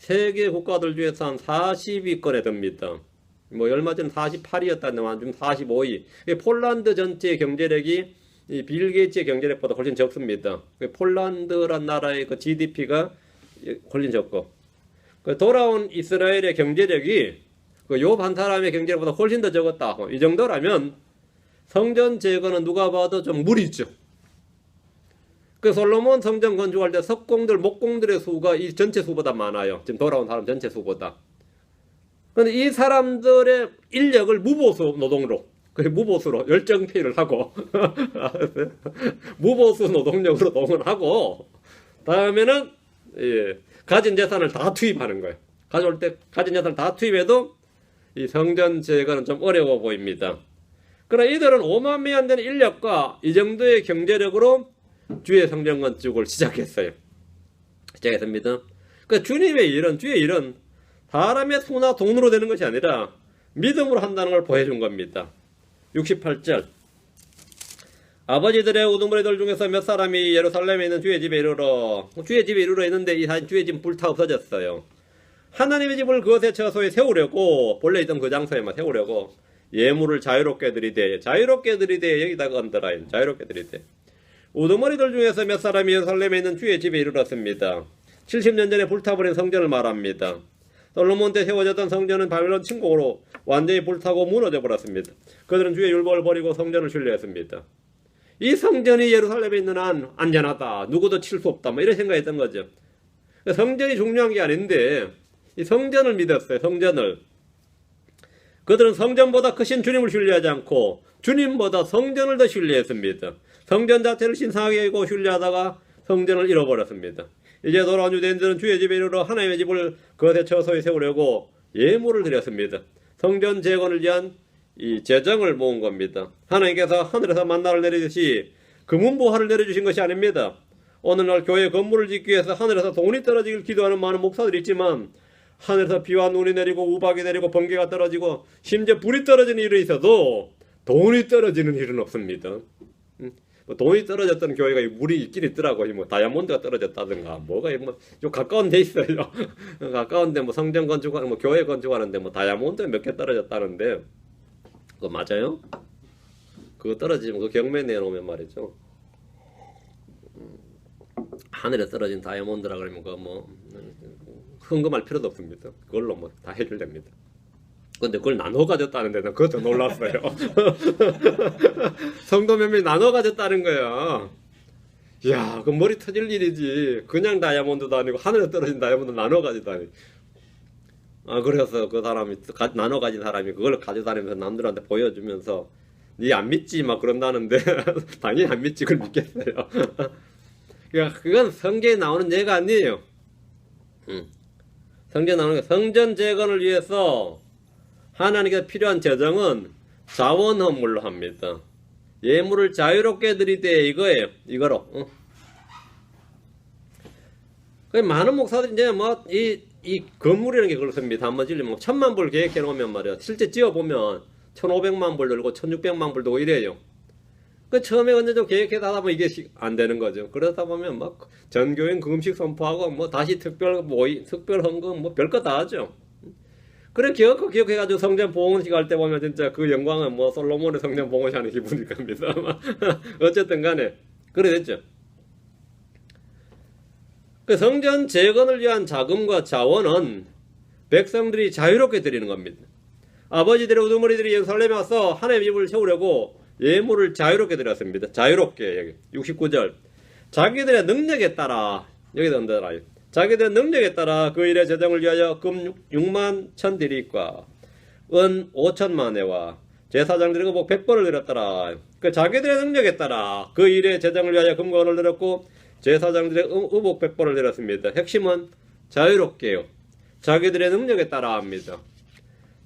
세계 국가들 중에서 한 40위권에 듭니다. 뭐 얼마 전 48위였다는데 지금 45위. 폴란드 전체 경제력이 이 빌 게이츠의 경제력보다 훨씬 적습니다. 폴란드란 나라의 그 GDP가 훨씬 적고, 돌아온 이스라엘의 경제력이 그 욥 한 사람의 경제력보다 훨씬 더 적었다. 이 정도라면 성전 재건은 누가 봐도 좀 무리죠. 그 솔로몬 성전 건축할 때 석공들, 목공들의 수가 이 전체 수보다 많아요. 지금 돌아온 사람 전체 수보다. 그런데 이 사람들의 인력을 무보수 노동으로, 무보수로 열정페이를 하고 무보수 노동력으로 노동을 하고, 다음에는 가진 재산을 다 투입하는 거예요. 가져올 때 가진 재산을 다 투입해도 이 성전 재건은 좀 어려워 보입니다. 그러나 이들은 5만 명이 안 되는 인력과 이 정도의 경제력으로 주의 성전 건축을 시작했어요. 시작했습니다. 그 주님의 일은, 주의 일은 사람의 수나 돈으로 되는 것이 아니라 믿음으로 한다는 걸 보여준 겁니다. 68절. 아버지들의 우두머리들 중에서 몇 사람이 예루살렘에 있는 주의 집에 이르러, 주의 집에 이르러 했는데 이 주의 집 불타 없어졌어요. 하나님의 집을 그것의 처소에 세우려고, 본래 있던 그 장소에만 세우려고 예물을 자유롭게 드리되, 여기다가 언더라인, 자유롭게 드리되. 우두머리들 중에서 몇 사람이 예루살렘에 있는 주의 집에 이르렀습니다. 70년 전에 불타버린 성전을 말합니다. 솔로몬 때 세워졌던 성전은 바벨론 침공으로 완전히 불타고 무너져 버렸습니다. 그들은 주의 율법을 버리고 성전을 신뢰했습니다. 이 성전이 예루살렘에 있는 한 안전하다, 누구도 칠 수 없다, 뭐 이런 생각했던 거죠. 성전이 중요한 게 아닌데 이 성전을 믿었어요. 성전을. 그들은 성전보다 크신 주님을 신뢰하지 않고 주님보다 성전을 더 신뢰했습니다. 성전 자체를 신성하게 여기고 신뢰하다가 성전을 잃어버렸습니다. 이제 돌아온 유대인들은 주의 집에 이르러 하나님의 집을 그것의 처소에 세우려고 예물을 드렸습니다. 성전 재건을 위한 이 재정을 모은 겁니다. 하나님께서 하늘에서 만나를 내리듯이 금은보화를 내려주신 것이 아닙니다. 오늘날 교회 건물을 짓기 위해서 하늘에서 돈이 떨어지길 기도하는 많은 목사들이 있지만 하늘에서 비와 눈이 내리고 우박이 내리고 번개가 떨어지고 심지어 불이 떨어지는 일이 있어도 돈이 떨어지는 일은 없습니다. 뭐 돈이 떨어졌던 교회가 물이 있긴 있더라고요. 뭐 다이아몬드가 떨어졌다든가 뭐가 좀 가까운 데 있어요. 가까운데 뭐 성전 건축하는 뭐 교회 건축하는데 뭐 다이아몬드 몇 개 떨어졌다는데 그거 맞아요? 그거 떨어지면 그 경매 내놓으면 말이죠. 하늘에 떨어진 다이아몬드라 그러면 그거 뭐 헌금할 필요도 없습니다. 그걸로 뭐 다 해결됩니다. 근데 그걸 나눠 가졌다는데 난 그것도 놀랐어요. 성도 몇 명이 나눠 가졌다는 거야. 이야, 그 머리 터질 일이지. 그냥 다이아몬드도 아니고 하늘에 떨어진 다이아몬드 나눠 가지다니. 그래서 그 사람이 나눠 가진 사람이 그걸 가져다니면서 남들한테 보여주면서 니 안 믿지 막 그런다는데 당연히 안 믿지. 그걸 믿겠어요. 그러니까 그건 성경에 나오는 예가 아니에요. 성경에 나오는 게 성전 재건을 위해서 하나님께 필요한 재정은 자원 헌물로 합니다. 예물을 자유롭게 드리되 이거예요. 이거로. 많은 목사들이 이제 뭐 이 건물이라는 게 그렇습니다. 한번 지으려면 1000만 불 계획해 놓으면 말이야. 실제 지어 보면 1500만 불 들고 1600만 불 들고 이래요. 그 처음에 언제 좀 계획해서 하다 보면 이게 안 되는 거죠. 그러다 보면 막 전교인 금식 선포하고 뭐 다시 특별 모임, 특별 헌금 뭐 별거 다 하죠. 그래 기억해가지고 성전 봉헌식 할 때 보면 진짜 그 영광은 뭐 솔로몬의 성전 봉헌식 하는 기분일 겁니다. 어쨌든 간에 그래 됐죠. 그 성전 재건을 위한 자금과 자원은 백성들이 자유롭게 드리는 겁니다. 아버지들의 우두머리들이 예루살렘에 와서 하나님의 집을 세우려고 예물을 자유롭게 드렸습니다. 자유롭게. 여기 69절. 자기들의 능력에 따라, 여기다 언더라인. 자기들의 능력에 따라 그 일의 재정을 위하여 금 6만 1000 디리과 은 5천만 회와 제사장들이 복 100번을 드렸더라. 그 자기들의 능력에 따라 그 일의 재정을 위하여 금과 은을 드렸고 제사장들의 의복 100번을 드렸습니다. 핵심은 자유롭게요. 자기들의 능력에 따라 합니다.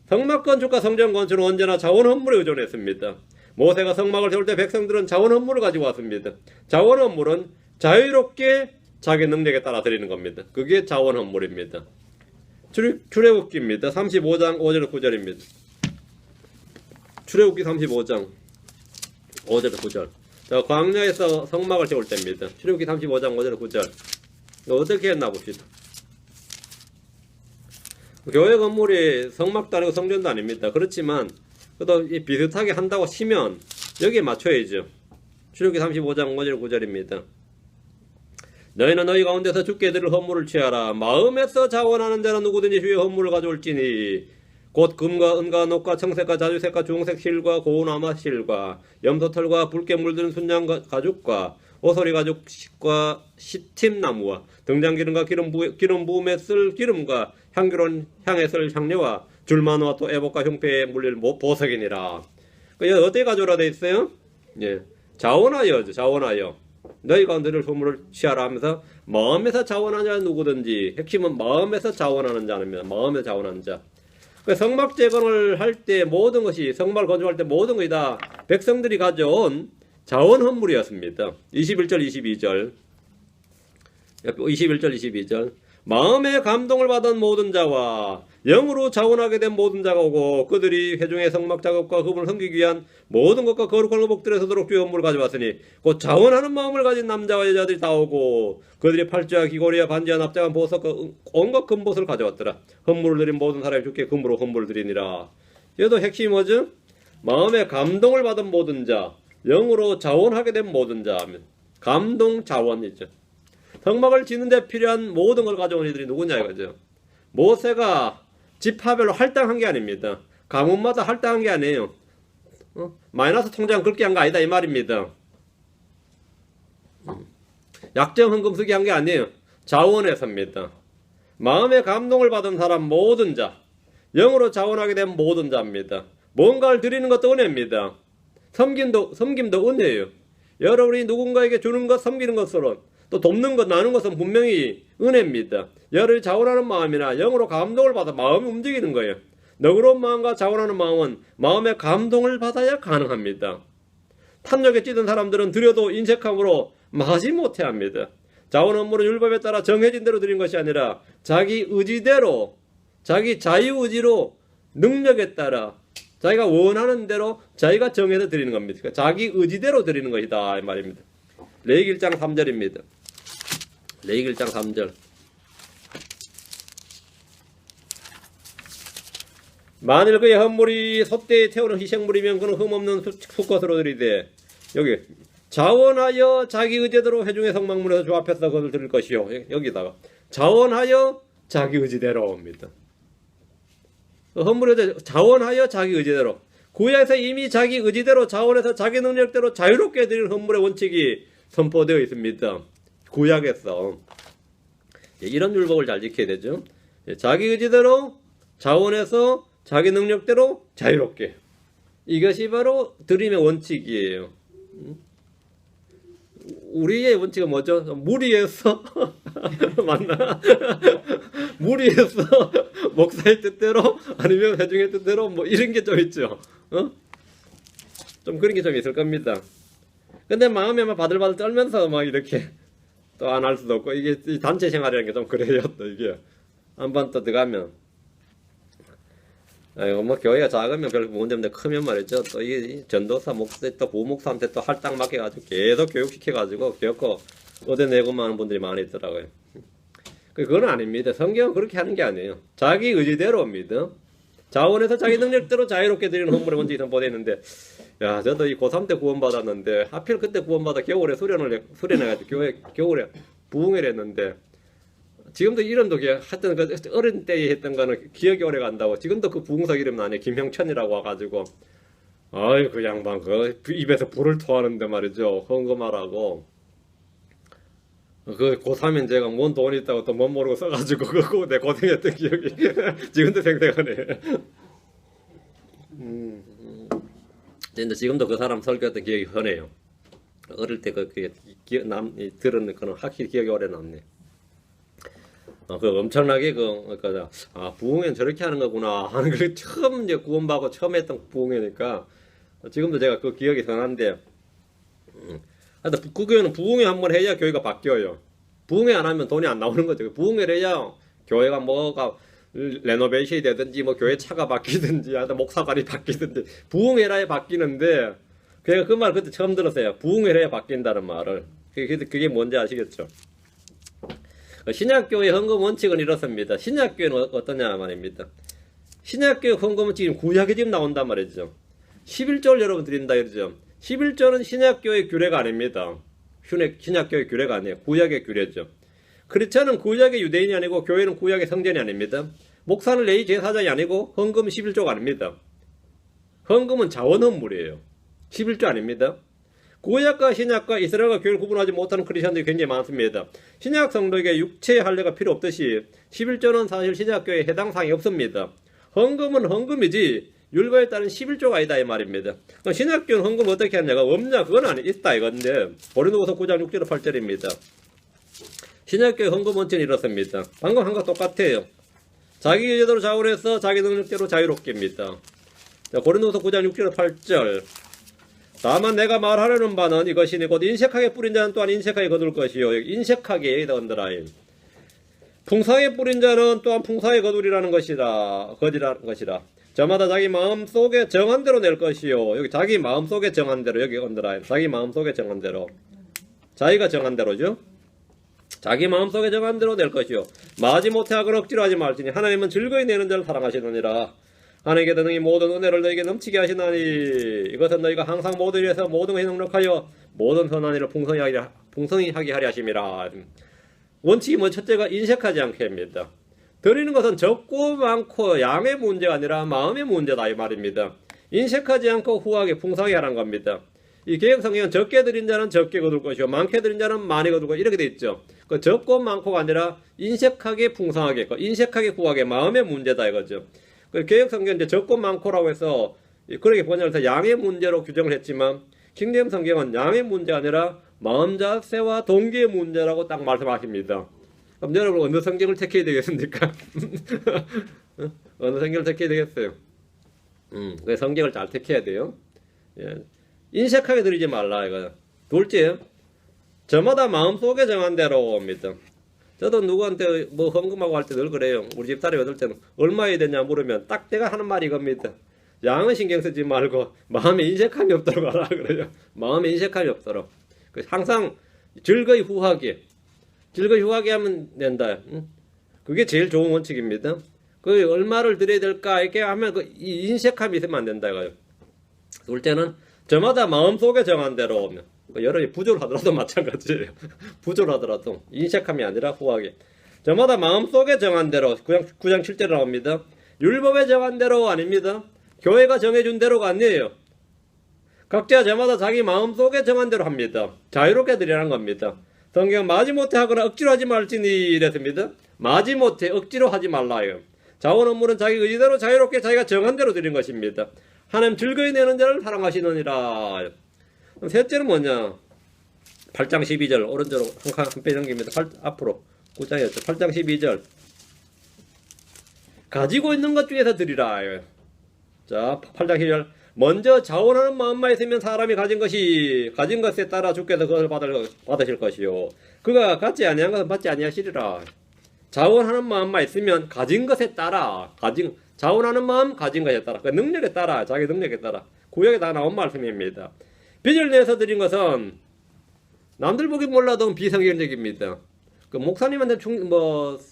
성막 건축과 성전 건축은 언제나 자원 헌물에 의존했습니다. 모세가 성막을 세울 때 백성들은 자원 헌물을 가지고 왔습니다. 자원 헌물은 자유롭게 자기 능력에 따라 드리는 겁니다. 그게 자원 헌물입니다. 출애굽기입니다. 35장 5절 9절입니다. 출애굽기 35장 5절 9절. 자, 광야에서 성막을 세울 때입니다. 출애굽기 35장 5절 9절. 어떻게 했나 봅시다. 교회 건물이 성막도 아니고 성전도 아닙니다. 그렇지만 그래도 비슷하게 한다고 치면 여기에 맞춰야죠. 출애굽기 35장 5절 9절입니다. 너희는 너희 가운데서 주께 드릴 헌물을 취하라. 마음에서 자원하는 자는 누구든지 주의 헌물을 가져올지니 곧 금과 은과 녹과 청색과 자주색과 주홍색 실과 고운 아마 실과 염소털과 붉게 물든 순양 가죽과 오소리 가죽과 시팀나무와 등장기름과 기름 부음에 쓸 기름과 향기로운 향에 쓸 향료와 줄마누와 또 애복과 흉패에 물릴 보석이니라. 그러니까 어떻게 가져오라 돼 있어요? 예, 자원하여죠. 자원하여 너희 가운데 를 선물을 취하라 하면서 마음에서 자원하는 자는 누구든지, 핵심은 마음에서 자원하는 자입니다. 마음에서 자원하는 자. 성막 재건을 할 때 모든 것이, 성막을 건축할 때 모든 것이 다 백성들이 가져온 자원 헌물이었습니다. 21절 22절 21절 22절 마음의 감동을 받은 모든 자와 영으로 자원하게 된 모든 자가 오고 그들이 회중의 성막 작업과 그분을 섬기기 위한 모든 것과 거룩한 의복들에 서도록 주의 헌물을 가져왔으니 곧 자원하는 마음을 가진 남자와 여자들이 다 오고 그들이 팔찌와 귀고리와 반지와 납작한 보석과 온갖 금봇을 가져왔더라. 헌물을 드린 모든 사람이 주께 금으로 헌물을 드리니라. 여기도 핵심이 뭐죠? 마음의 감동을 받은 모든 자, 영으로 자원하게 된 모든 자 하면 감동 자원이죠. 성막을 짓는 데 필요한 모든 걸 가져온 이들이 누구냐 이거죠. 모세가 지파별로 할당한 게 아닙니다. 가문마다 할당한 게 아니에요. 마이너스 통장 그렇게 한 거 아니다 이 말입니다. 약정 헌금 쓰기 한 게 아니에요. 자원해서입니다. 마음의 감동을 받은 사람 모든 자, 영으로 자원하게 된 모든 자입니다. 뭔가를 드리는 것도 은혜입니다. 섬김도 은혜예요. 여러분이 누군가에게 주는 것, 섬기는 것으로 또 돕는 것, 나누는 것은 분명히 은혜입니다. 여러분이 자원하는 마음이나 영으로 감동을 받아 마음이 움직이는 거예요. 너그러운 마음과 자원하는 마음은 마음의 감동을 받아야 가능합니다. 탐욕에 찌든 사람들은 드려도 인색함으로 마지 못해 합니다. 자원 업무는 율법에 따라 정해진 대로 드린 것이 아니라 자기 의지대로, 자기 자유의지로 능력에 따라 자기가 원하는 대로 자기가 정해서 드리는 겁니다. 그러니까 자기 의지대로 드리는 것이다 이 말입니다. 레위기 1장 3절입니다. 레위기 1장 3절 만일 그의 헌물이 솥대에 태우는 희생물이면 그는 흠없는 수컷으로 드리되 여기 자원하여 자기 의지대로 회중의 성막문에서 주 앞에서 그것을 드릴 것이요. 여기다가 자원하여 자기 의지대로입니다. 헌물에 자원하여 자기 의지대로 구약에서 이미 자기 의지대로 자원해서 자기 능력대로 자유롭게 드리는 헌물의 원칙이 선포되어 있습니다. 구약에서 이런 율법을 잘 지켜야 되죠. 자기 의지대로 자원해서 자기 능력대로 자유롭게, 이것이 바로 드림의 원칙이에요. 우리의 원칙은 뭐죠? 무리해서 맞나? 무리해서 목사의 뜻대로 아니면 회중의 뜻대로 뭐 이런 게 좀 있죠. 좀 그런 게 좀 있을 겁니다. 근데 마음에 막 바들바들 떨면서 막 이렇게 또 안 할 수도 없고, 이게 단체 생활이라는 게 좀 그래요. 또 이게 한번 또 들어가면 뭐 교회가 작으면 별 문제인데 크면 말이죠. 또 이 전도사 목사 또 부목사한테 또 할당 맡겨가지고 계속 교육시켜가지고 교육고 얻어내고만 하는 분들이 많이 있더라고요. 그건 아닙니다. 성경은 그렇게 하는 게 아니에요. 자기 의지대로입니다. 자원해서 자기 능력대로 자유롭게 드리는 헌물의 원칙이 선포되어 있는데, 야, 저도 이 고3 때 구원받았는데 하필 그때 구원받아 겨울에 수련해가지고 겨울에 부흥회를 했는데, 지금도 이름도 하여튼 그 어린 때에 했던 거는 기억이 오래 간다고. 지금도 그 부흥석 이름 나네. 김형천이라고 와가지고, 아이 그 양반 그 입에서 불을 토하는데 말이죠. 헌금하라고. 그 고3인 제가 뭔 돈이 있다고 또 못 모르고 써가지고 그거 내 고생했던 기억이 지금도 생생하네. 근데 지금도 그 사람 설교했던 기억이 흔해요. 어릴 때 그게 들은 거는 확실히 기억이 오래 남네. 그 엄청나게 그러니까 부흥회는 저렇게 하는 거구나 하는 걸 처음 이제 구원받고 처음 했던 부흥회니까 지금도 제가 그 기억이 선한데, 하여튼 그 교회는 부흥회 한번 해야 교회가 바뀌어요. 부흥회 안 하면 돈이 안 나오는 거죠. 부흥회를 해야 교회가 뭐가 레노베이션이 되든지 뭐 교회 차가 바뀌든지 하여튼 목사관이 바뀌든지 부흥회라야 바뀌는데, 제가 그 말 그때 처음 들었어요. 부흥회를 해야 바뀐다는 말을. 그게 뭔지 아시겠죠? 신약교회 헌금 원칙은 이렇습니다. 신약교회는 어떠냐 말입니다. 신약교회 헌금 원칙은 구약에 지금 나온단 말이죠. 11조를 여러분 드린다 이러죠. 11조는 신약교회 규례가 아닙니다. 신약교회 규례가 아니에요. 구약의 규례죠. 크리스천은 구약의 유대인이 아니고 교회는 구약의 성전이 아닙니다. 목사는 레위 제사장이 아니고 헌금은 11조가 아닙니다. 헌금은 자원 헌물이에요. 11조 아닙니다. 구약과 신약과 이스라엘과 교회를 구분하지 못하는 크리스천들이 굉장히 많습니다. 신약 성도에게 육체의 할례가 필요 없듯이 11조는 사실 신약교회에 해당 사항이 없습니다. 헌금은 헌금이지 율법에 따른 11조가 아니다 이 말입니다. 신약교회는 헌금 어떻게 하냐가 없냐 그건 있다 이건데 고린도후서 9장 6절 8절입니다. 신약교회 헌금 원칙은 이렇습니다. 방금 한 거 똑같아요. 자기 의지대로 자원해서 자기 능력대로 자유롭게입니다. 고린도후서 9장 6절 8절 다만 내가 말하려는 바는 이것이니 곧 인색하게 뿌린 자는 또한 인색하게 거둘 것이요. 인색하게 여기다 언더라인. 풍성하게 뿌린 자는 또한 풍성하게 거두리라는 것이라. 거지라는 것이라. 저마다 자기 마음속에 정한 대로 낼 것이요. 여기 자기 마음속에 정한 대로 여기 언더라인. 자기 마음속에 정한 대로. 자기가 정한 대로죠. 자기 마음속에 정한 대로 낼 것이요. 마지못해 하거나 억지로 하지 말지니 하나님은 즐거이 내는 자를 사랑하시느니라. 하나님께 너희 모든 은혜를 너에게 넘치게 하시나니 이것은 너희가 항상 모든 일에서 모든 것에 능력하여 모든 선한 일을 풍성히 하게 하려 하심이라. 원칙이 뭐 첫째가 인색하지 않게 합니다. 드리는 것은 적고 많고 양의 문제가 아니라 마음의 문제다 이 말입니다. 인색하지 않고 후하게 풍성하게 하라는 겁니다. 이 개혁성경은 적게 드린 자는 적게 거둘 것이요 많게 드린 자는 많이 거둘 것 이렇게 돼 있죠. 그 적고 많고가 아니라 인색하게 풍성하게 인색하게 후하게 마음의 문제다 이거죠. 그 개혁성경은 이제 적고 많고라고 해서 그렇게 번역해서 양의 문제로 규정을 했지만 킹제임 성경은 양의 문제가 아니라 마음 자세와 동기의 문제라고 딱 말씀하십니다. 그럼 여러분 어느 성경을 택해야 되겠습니까? 어느 성경을 택해야 되겠어요? 그 성경을 잘 택해야 돼요. 예. 인색하게 드리지 말라 이거. 둘째, 저마다 마음속에 정한 대로입니다. 저도 누구한테 뭐 헌금하고 할 때 늘 그래요. 우리 집사람이 얻을 때는 얼마에 되냐 물으면 딱 내가 하는 말이 이겁니다. 양은 신경 쓰지 말고 마음에 인색함이 없도록 하라 그래요. 마음에 인색함이 없도록. 항상 즐거이 후하게 하면 된다. 그게 제일 좋은 원칙입니다. 그 얼마를 드려야 될까 이렇게 하면 그 인색함이 있으면 안 된다 이거요. 둘째는 저마다 마음속에 정한 대로 여러분이 부조를 하더라도 마찬가지예요. 부조를 하더라도 인색함이 아니라 후하게. 저마다 마음속에 정한 대로 9장 7절에 나옵니다. 율법에 정한 대로 아닙니다. 교회가 정해준 대로가 아니에요. 각자 저마다 자기 마음속에 정한 대로 합니다. 자유롭게 드리라는 겁니다. 성경 마지못해 하거나 억지로 하지 말지니 이랬습니다. 마지못해 억지로 하지 말라요. 자원 업무는 자기 의지대로 자유롭게 자기가 정한 대로 드린 것입니다. 하나님 즐거이 내는 자를 사랑하시느니라. 셋째는 뭐냐? 8장 12절 오른쪽으로 한 페이지 넘깁니다. 앞으로 9장이었죠. 8장 12절 가지고 있는 것 중에서 드리라. 자 8장 12절 먼저 자원하는 마음만 있으면 사람이 가진 것에 따라 주께서 그것을 받으실 것이요. 그가 갖지 아니한 것은 받지 아니하시리라. 자원하는 마음만 있으면 가진 것에 따라 자원하는 마음 가진 것에 따라 그 능력에 따라 자기 능력에 따라 구역에 다 나온 말씀입니다. 빚을 내서 드린 것은 남들 보기 몰라도 비성경적입니다. 그 목사님한테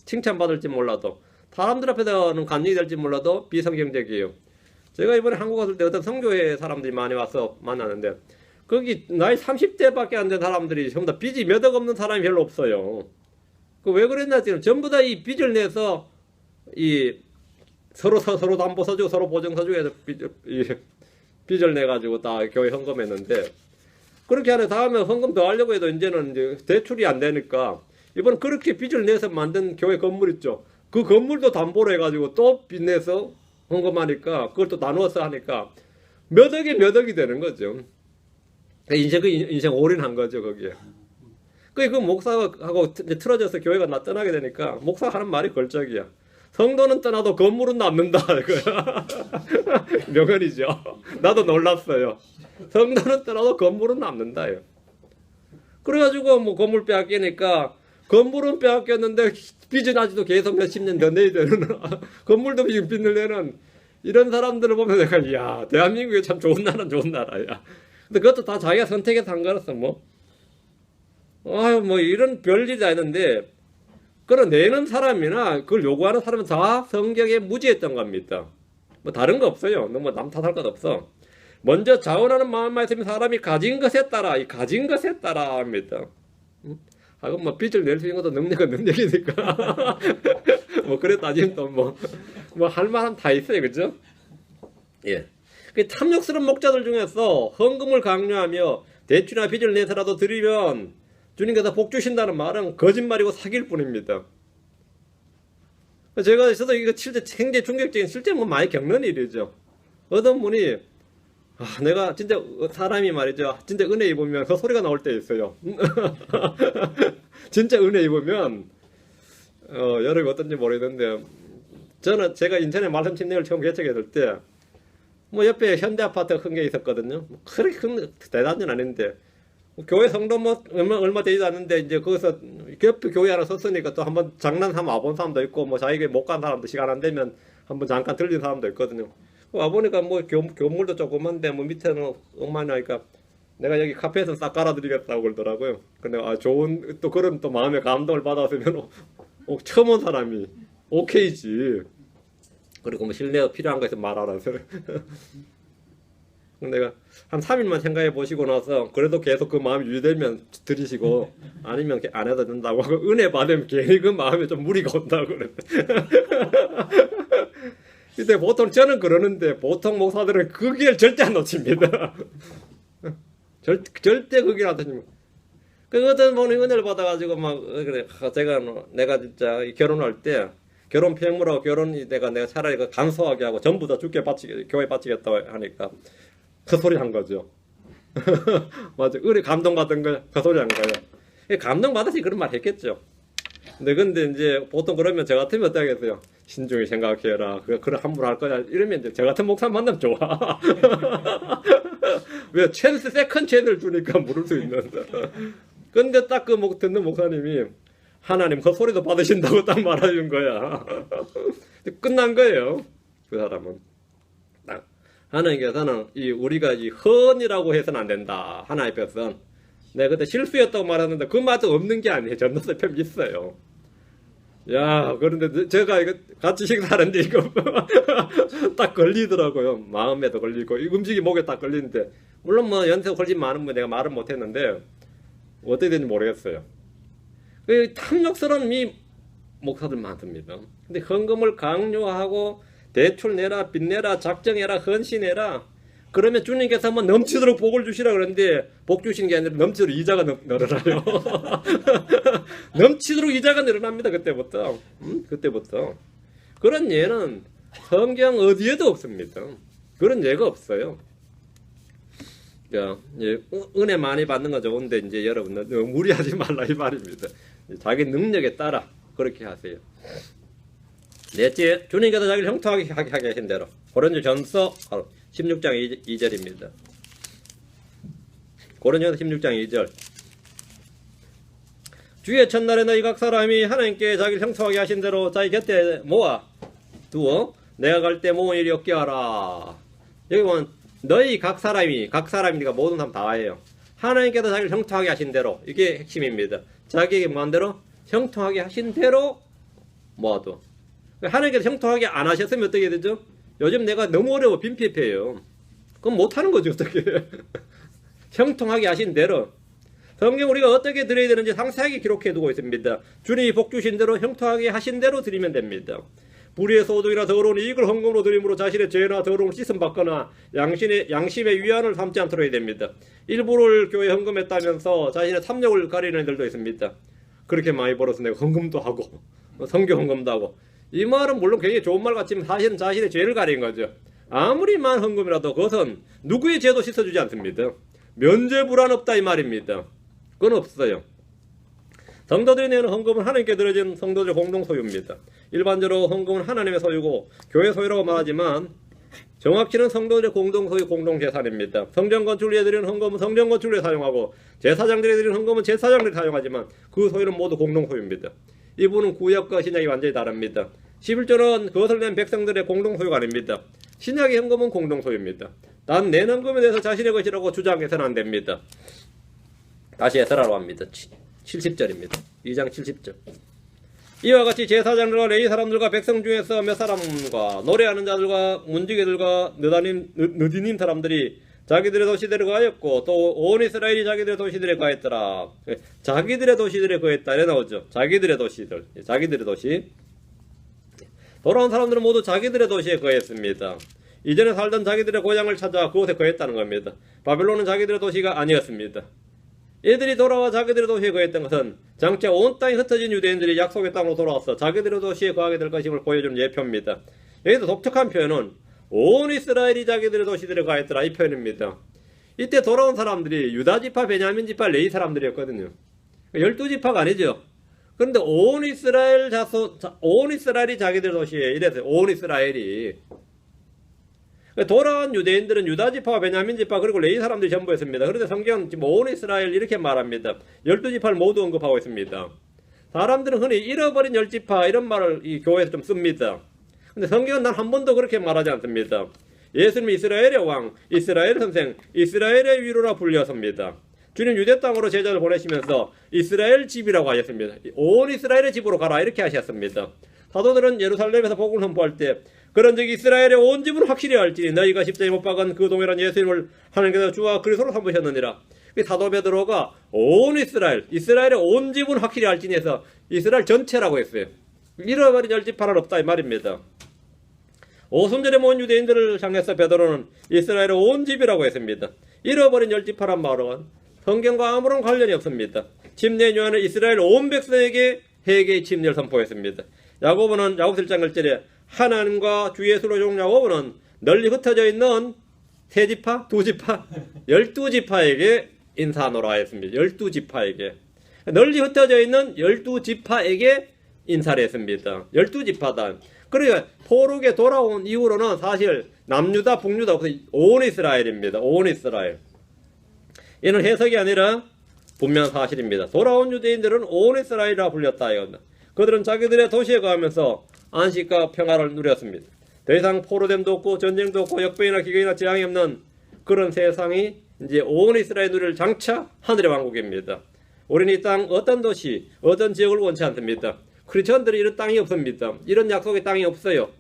칭찬받을지 몰라도 사람들 앞에서는 간증이 될지 몰라도 비성경적이에요. 제가 이번에 한국 왔을 때 어떤 성교회 사람들이 많이 와서 만나는데 거기 나이 30대밖에 안 된 사람들이 전부 다 빚이 몇 억 없는 사람이 별로 없어요. 그 왜 그랬나 지금 전부 다 이 빚을 내서 이 서로 담보 서주고 서로 보증 서주고 해서 빚을 내 가지고 다 교회 헌금했는데 그렇게 하는 다음에 헌금 더 하려고 해도 이제는 이제 대출이 안 되니까 이번 그렇게 빚을 내서 만든 교회 건물 있죠. 그 건물도 담보로 해가지고 또 빚 내서 헌금하니까 그걸 또 나누어서 하니까 몇 억이 되는 거죠. 인생 올인한 거죠 거기에. 그 목사하고 이제 틀어져서 교회가 떠나게 되니까 목사가 하는 말이 걸적이야. 성도는 떠나도 건물은 남는다 이거야. 명언이죠. 나도 놀랐어요. 성도는 떠나도 건물은 남는다요. 그래가지고 뭐 건물 빼앗기니까 건물은 빼앗겼는데 빚은 아직도 계속 몇십 년 더 내야 되는 건물도 지금 빚을 내는 이런 사람들을 보면 내가 이야 대한민국이 참 좋은 나라야. 근데 그것도 다 자기가 선택해서 한 거라서 뭐 이런 별일이 다 있는데 그걸 내는 사람이나 그걸 요구하는 사람은 다 성경에 무지했던 겁니다. 뭐 다른 거 없어요. 너무 남 탓할 것 없어. 먼저 자원하는 마음만 있으면 사람이 가진 것에 따라 이 가진 것에 따라 합니다. 하고 뭐 빚을 낼 수 있는 것도 능력은 능력이니까 뭐 그래 따지면 또 뭐 할 만한 다 있어요, 그죠? 예. 그 탐욕스러운 목자들 중에서 헌금을 강요하며 대출이나 빚을 내서라도 드리면 주님께서 복 주신다는 말은 거짓말이고 사기일 뿐입니다. 제가 있어도 이거 실제 굉장히 충격적인 실제 뭐 많이 겪는 일이죠. 어떤 분이 내가 진짜 사람이 말이죠. 진짜 은혜 입으면 그 소리가 나올 때 있어요. 진짜 은혜 입으면 여러분 어떤지 모르겠는데 저는 제가 인천에 말씀 침례를 처음 개척했을 때 뭐 옆에 현대아파트가 큰 게 있었거든요. 그렇게 큰 대단한 아닌데 교회 성도 뭐 얼마 되지도 않는데 이제 거기서 옆에 교회 하나 섰으니까 또 한번 장난삼아 와본 사람도 있고 뭐 자기가 못 간 사람도 시간 안 되면 한번 잠깐 들린 사람도 있거든요. 와보니까 뭐 교물도 조그만데 뭐 밑에는 엉망이니까 내가 여기 카페에서 싹 깔아드리겠다고 그러더라고요. 근데 좋은 또 그런 또 마음의 감동을 받았으면 처음 온 사람이 오케이지. 그리고 뭐 실내 필요한 거 있으면 말하라. 내가 한 3일만 생각해 보시고 나서 그래도 계속 그 마음이 유지되면 드리시고 아니면 안 해도 된다고 하고 은혜 받으면 괜히 그 마음에 좀 무리가 온다고 그래. 근데 보통 저는 그러는데 보통 목사들은 그 길 절대 안 놓칩니다. 절대 그 길 안 놓칩니다. 그 어떤 분이 은혜를 받아가지고 막 그래 내가 진짜 결혼할 때 결혼 폐물하고 결혼이 내가 차라리 간소하게 하고 전부 다 죽게 바치게 교회 바치겠다고 하니까 그 소리 한 거죠. 맞아. 은혜 감동받은 거 그 소리 한 거예요. 감동받아서 그런 말 했겠죠. 근데 이제 보통 그러면 저 같으면 어떻게 하겠어요? 신중히 생각해라. 그래 함부로 할 거냐 이러면 이제 저 같은 목사 만나면 좋아. 왜 세컨 찬스를 주니까 모를 수 있는. 근데 딱 그 듣는 목사님이 하나님 그 소리도 받으신다고 딱 말해준 거야. 끝난 거예요. 그 사람은. 하나님께서는 우리가 헌이라고 해서는 안 된다. 하나님 앞에서는. 내가 그때 실수였다고 말하는데 그 맛은 없는 게 아니에요. 전도서 편 있어요. 야, 그런데 제가 이거 같이 식사하는데 이거 딱 걸리더라고요. 마음에도 걸리고 이 음식이 목에 딱 걸리는데 물론 뭐 연세 걸리지 많은 분 내가 말은 못했는데 어떻게 되는지 모르겠어요. 그 탐욕스러운 이 목사들 많습니다. 근데 헌금을 강요하고 대출 내라, 빚 내라, 작정해라, 헌신해라. 그러면 주님께서 한번 넘치도록 복을 주시라 그러는데 복 주시는 게 아니라 넘치도록 이자가 늘어나요. 넘치도록 이자가 늘어납니다. 그때부터. 그때부터. 그런 예는 성경 어디에도 없습니다. 그런 예가 없어요. 자, 은혜 많이 받는 거 좋은데 이제 여러분 너무 무리하지 말라 이 말입니다. 자기 능력에 따라 그렇게 하세요. 넷째, 주님께서 자기를 형통하게 하게 하신 대로. 고린도전서 16장 2절입니다. 고린도전서 16장 2절. 주의 첫날에 너희 각 사람이 하나님께 자기를 형통하게 하신 대로 자기 곁에 모아 두어 내가 갈 때 모은 일이 없게 하라. 여기 보면 너희 각 사람이니까 모든 사람 다예요. 하나님께서 자기를 형통하게 하신 대로. 이게 핵심입니다. 자기에게 뭐한 대로? 형통하게 하신 대로 모아둬. 하나님께서 형통하게 안 하셨으면 어떻게 되죠? 요즘 내가 너무 어려워 빈피해요. 그럼 못하는 거죠 어떻게. 형통하게 하신 대로. 성경 우리가 어떻게 드려야 되는지 상세하게 기록해 두고 있습니다. 주님이 복 주신 대로 형통하게 하신 대로 드리면 됩니다. 불의의 소득이나 더러운 이익을 헌금으로 드림으로 자신의 죄나 더러움을 씻음받거나 양심의 위안을 삼지 않도록 해야 됩니다. 일부를 교회 헌금했다면서 자신의 탐욕을 가리는 애들도 있습니다. 그렇게 많이 벌어서 내가 헌금도 하고 성경 헌금도 하고. 이 말은 물론 굉장히 좋은 말 같지만 사실은 자신의 죄를 가린 거죠. 아무리 많은 헌금이라도 그것은 누구의 죄도 씻어주지 않습니다. 면죄부란 없다 이 말입니다. 그건 없어요. 성도들이 내는 헌금은 하나님께 드려진 성도들 공동 소유입니다. 일반적으로 헌금은 하나님의 소유고 교회 소유라고 말하지만 정확히는 성도들의 공동 소유 공동 재산입니다. 성전 건축을 위해 드리는 헌금은 성전 건축을 위해 사용하고 제사장들이 드리는 헌금은 제사장들이 사용하지만 그 소유는 모두 공동 소유입니다. 이 부분은 구약과 신약이 완전히 다릅니다. 11조는 그것을 낸 백성들의 공동 소유가 아닙니다. 신약의 헌금은 공동 소유입니다. 단 낸 헌금에 대해서 자신의 것이라고 주장해서는 안 됩니다. 다시 해설하러 합니다. 70절입니다. 2장 70절. 이와 같이 제사장들과 레위 사람들과 백성 중에서 몇 사람과 노래하는 자들과 문지기들과 느디님 사람들이 자기들의 도시들에 거하였고 또 온 이스라엘이 자기들의 도시들에 거했더라. 자기들의 도시들에 거했다 이래 나오죠. 자기들의 도시들, 자기들의 도시. 돌아온 사람들은 모두 자기들의 도시에 거했습니다. 이전에 살던 자기들의 고향을 찾아 그곳에 거했다는 겁니다. 바벨론은 자기들의 도시가 아니었습니다. 이들이 돌아와 자기들의 도시에 거했던 것은 장차 온 땅이 흩어진 유대인들이 약속의 땅으로 돌아와서 자기들의 도시에 거하게 될 것임을 보여주는 예표입니다. 여기서 독특한 표현은 온 이스라엘이 자기들의 도시들에 거했더라 이 표현입니다. 이때 돌아온 사람들이 유다지파, 베냐민지파, 레위 사람들이었거든요. 12지파가 아니죠. 그런데 온 이스라엘이 자기들 도시에 이래서 온 이스라엘이 돌아온 유대인들은 유다지파와 베냐민지파 그리고 레위 사람들이 전부였습니다. 그런데 성경은 지금 온 이스라엘 이렇게 말합니다. 12지파를 모두 언급하고 있습니다. 사람들은 흔히 잃어버린 10지파 이런 말을 이 교회에서 좀 씁니다. 근데 성경은 단 한 번도 그렇게 말하지 않습니다. 예수님이 이스라엘의 왕, 이스라엘의 선생, 이스라엘의 위로라 불렸습니다. 주님 유대 땅으로 제자를 보내시면서 이스라엘 집이라고 하셨습니다. 온 이스라엘의 집으로 가라 이렇게 하셨습니다. 사도들은 예루살렘에서 복음을 선포할 때 그런즉 이스라엘의 온 집은 확실히 알지니 너희가 십자가에 못 박은 그 동일한 예수님을 하나님께서 주와 그리스도로 삼으셨느니라. 사도 베드로가 온 이스라엘의 온 집은 확실히 알지니 해서 이스라엘 전체라고 했어요. 잃어버린 10지파는 없다 이 말입니다. 오순절에 모인 유대인들을 향해서 베드로는 이스라엘의 온 집이라고 했습니다. 잃어버린 10지파란 말은 성경과 아무런 관련이 없습니다. 침례 요한은 이스라엘 온 백성에게 회개의 침례를 선포했습니다. 야고보는 야고보 1장 1절에 하나님과 주 예수로 종 야고보는 널리 흩어져 있는 3지파, 2지파, 12지파에게 인사하노라 했습니다. 12지파에게 널리 흩어져 있는 12지파에게 인사를 했습니다. 12지파다. 그러니까 포로에 돌아온 이후로는 사실 남유다, 북유다 온 이스라엘입니다. 온 이스라엘. 이는 해석이 아니라 분명한 사실입니다. 돌아온 유대인들은 온 이스라엘이라 불렸다 이겁니다. 그들은 자기들의 도시에 가면서 안식과 평화를 누렸습니다. 더 이상 포로됨도 없고 전쟁도 없고 역병이나 기근이나 재앙이 없는 그런 세상이 이제 온 이스라엘 누릴 장차 하늘의 왕국입니다. 우리는 이 땅 어떤 도시, 어떤 지역을 원치 않습니다. 크리스천들이 이런 땅이 없습니다. 이런 약속의 땅이 없어요.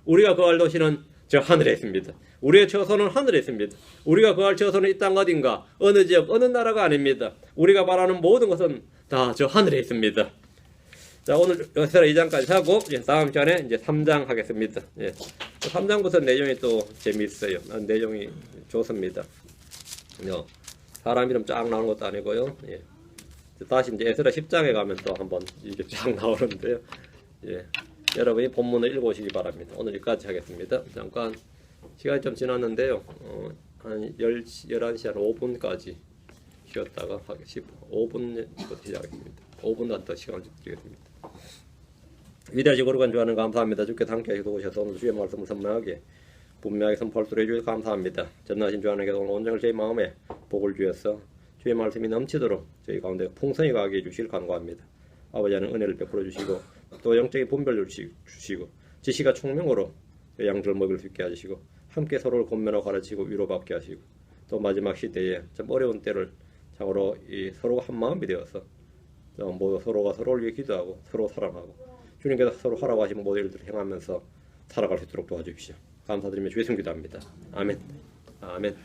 우리가 거할 도시는 저 하늘에 있습니다. 우리의 처소는 하늘에 있습니다. 우리가 거할 처소는 이 땅 어딘가 어느 지역 어느 나라가 아닙니다. 우리가 말하는 모든 것은 다 저 하늘에 있습니다. 자, 오늘 여기서 2장까지 하고 다음 시간에 이제 3장 하겠습니다. 3장부터 내용이 또 재미있어요. 내용이 좋습니다. 사람 이름 쫙 나오는 것도 아니고요. 다시 이제 에스라 10장에 가면 또 한번 이게 쫙 나오는데요. 여러분이 본문을 읽어오시기 바랍니다. 오늘 여기까지 하겠습니다. 잠깐 시간이 좀 지났는데요. 한 11시 한 5분까지 쉬었다가 5분부터 시작하겠습니다. 5분간 더 시간을 드리겠습니다. 위대하시고 거룩한 주 하나님 감사합니다. 주께서 함께 도우셔서 오늘 주의 말씀을 선명하게 분명하게 선포할 수 있게 해주셔서 감사합니다. 전능하신 주 하나님께서 오늘 온전을 저희 마음에 복을 주셔서 주의 말씀이 넘치도록 저희 가운데 풍성히 가게 해주시길 간구합니다. 아버지 하나님 은혜를 베풀어 주시고 또 영적인 분별을 주시고 지시가 총명으로 양들 먹일 수 있게 해주시고 함께 서로를 권면하고 가르치고 위로받게 하시고 또 마지막 시대에 좀 어려운 때를 참으로 서로가 한 마음이 되어서 모두 서로가 서로를 위해 기도하고 서로 사랑하고 주님께서 서로 하라고 하신 모든 일들을 행하면서 살아갈 수 있도록 도와주십시오. 감사드리며 주의 성기도합니다. 아멘. 아멘.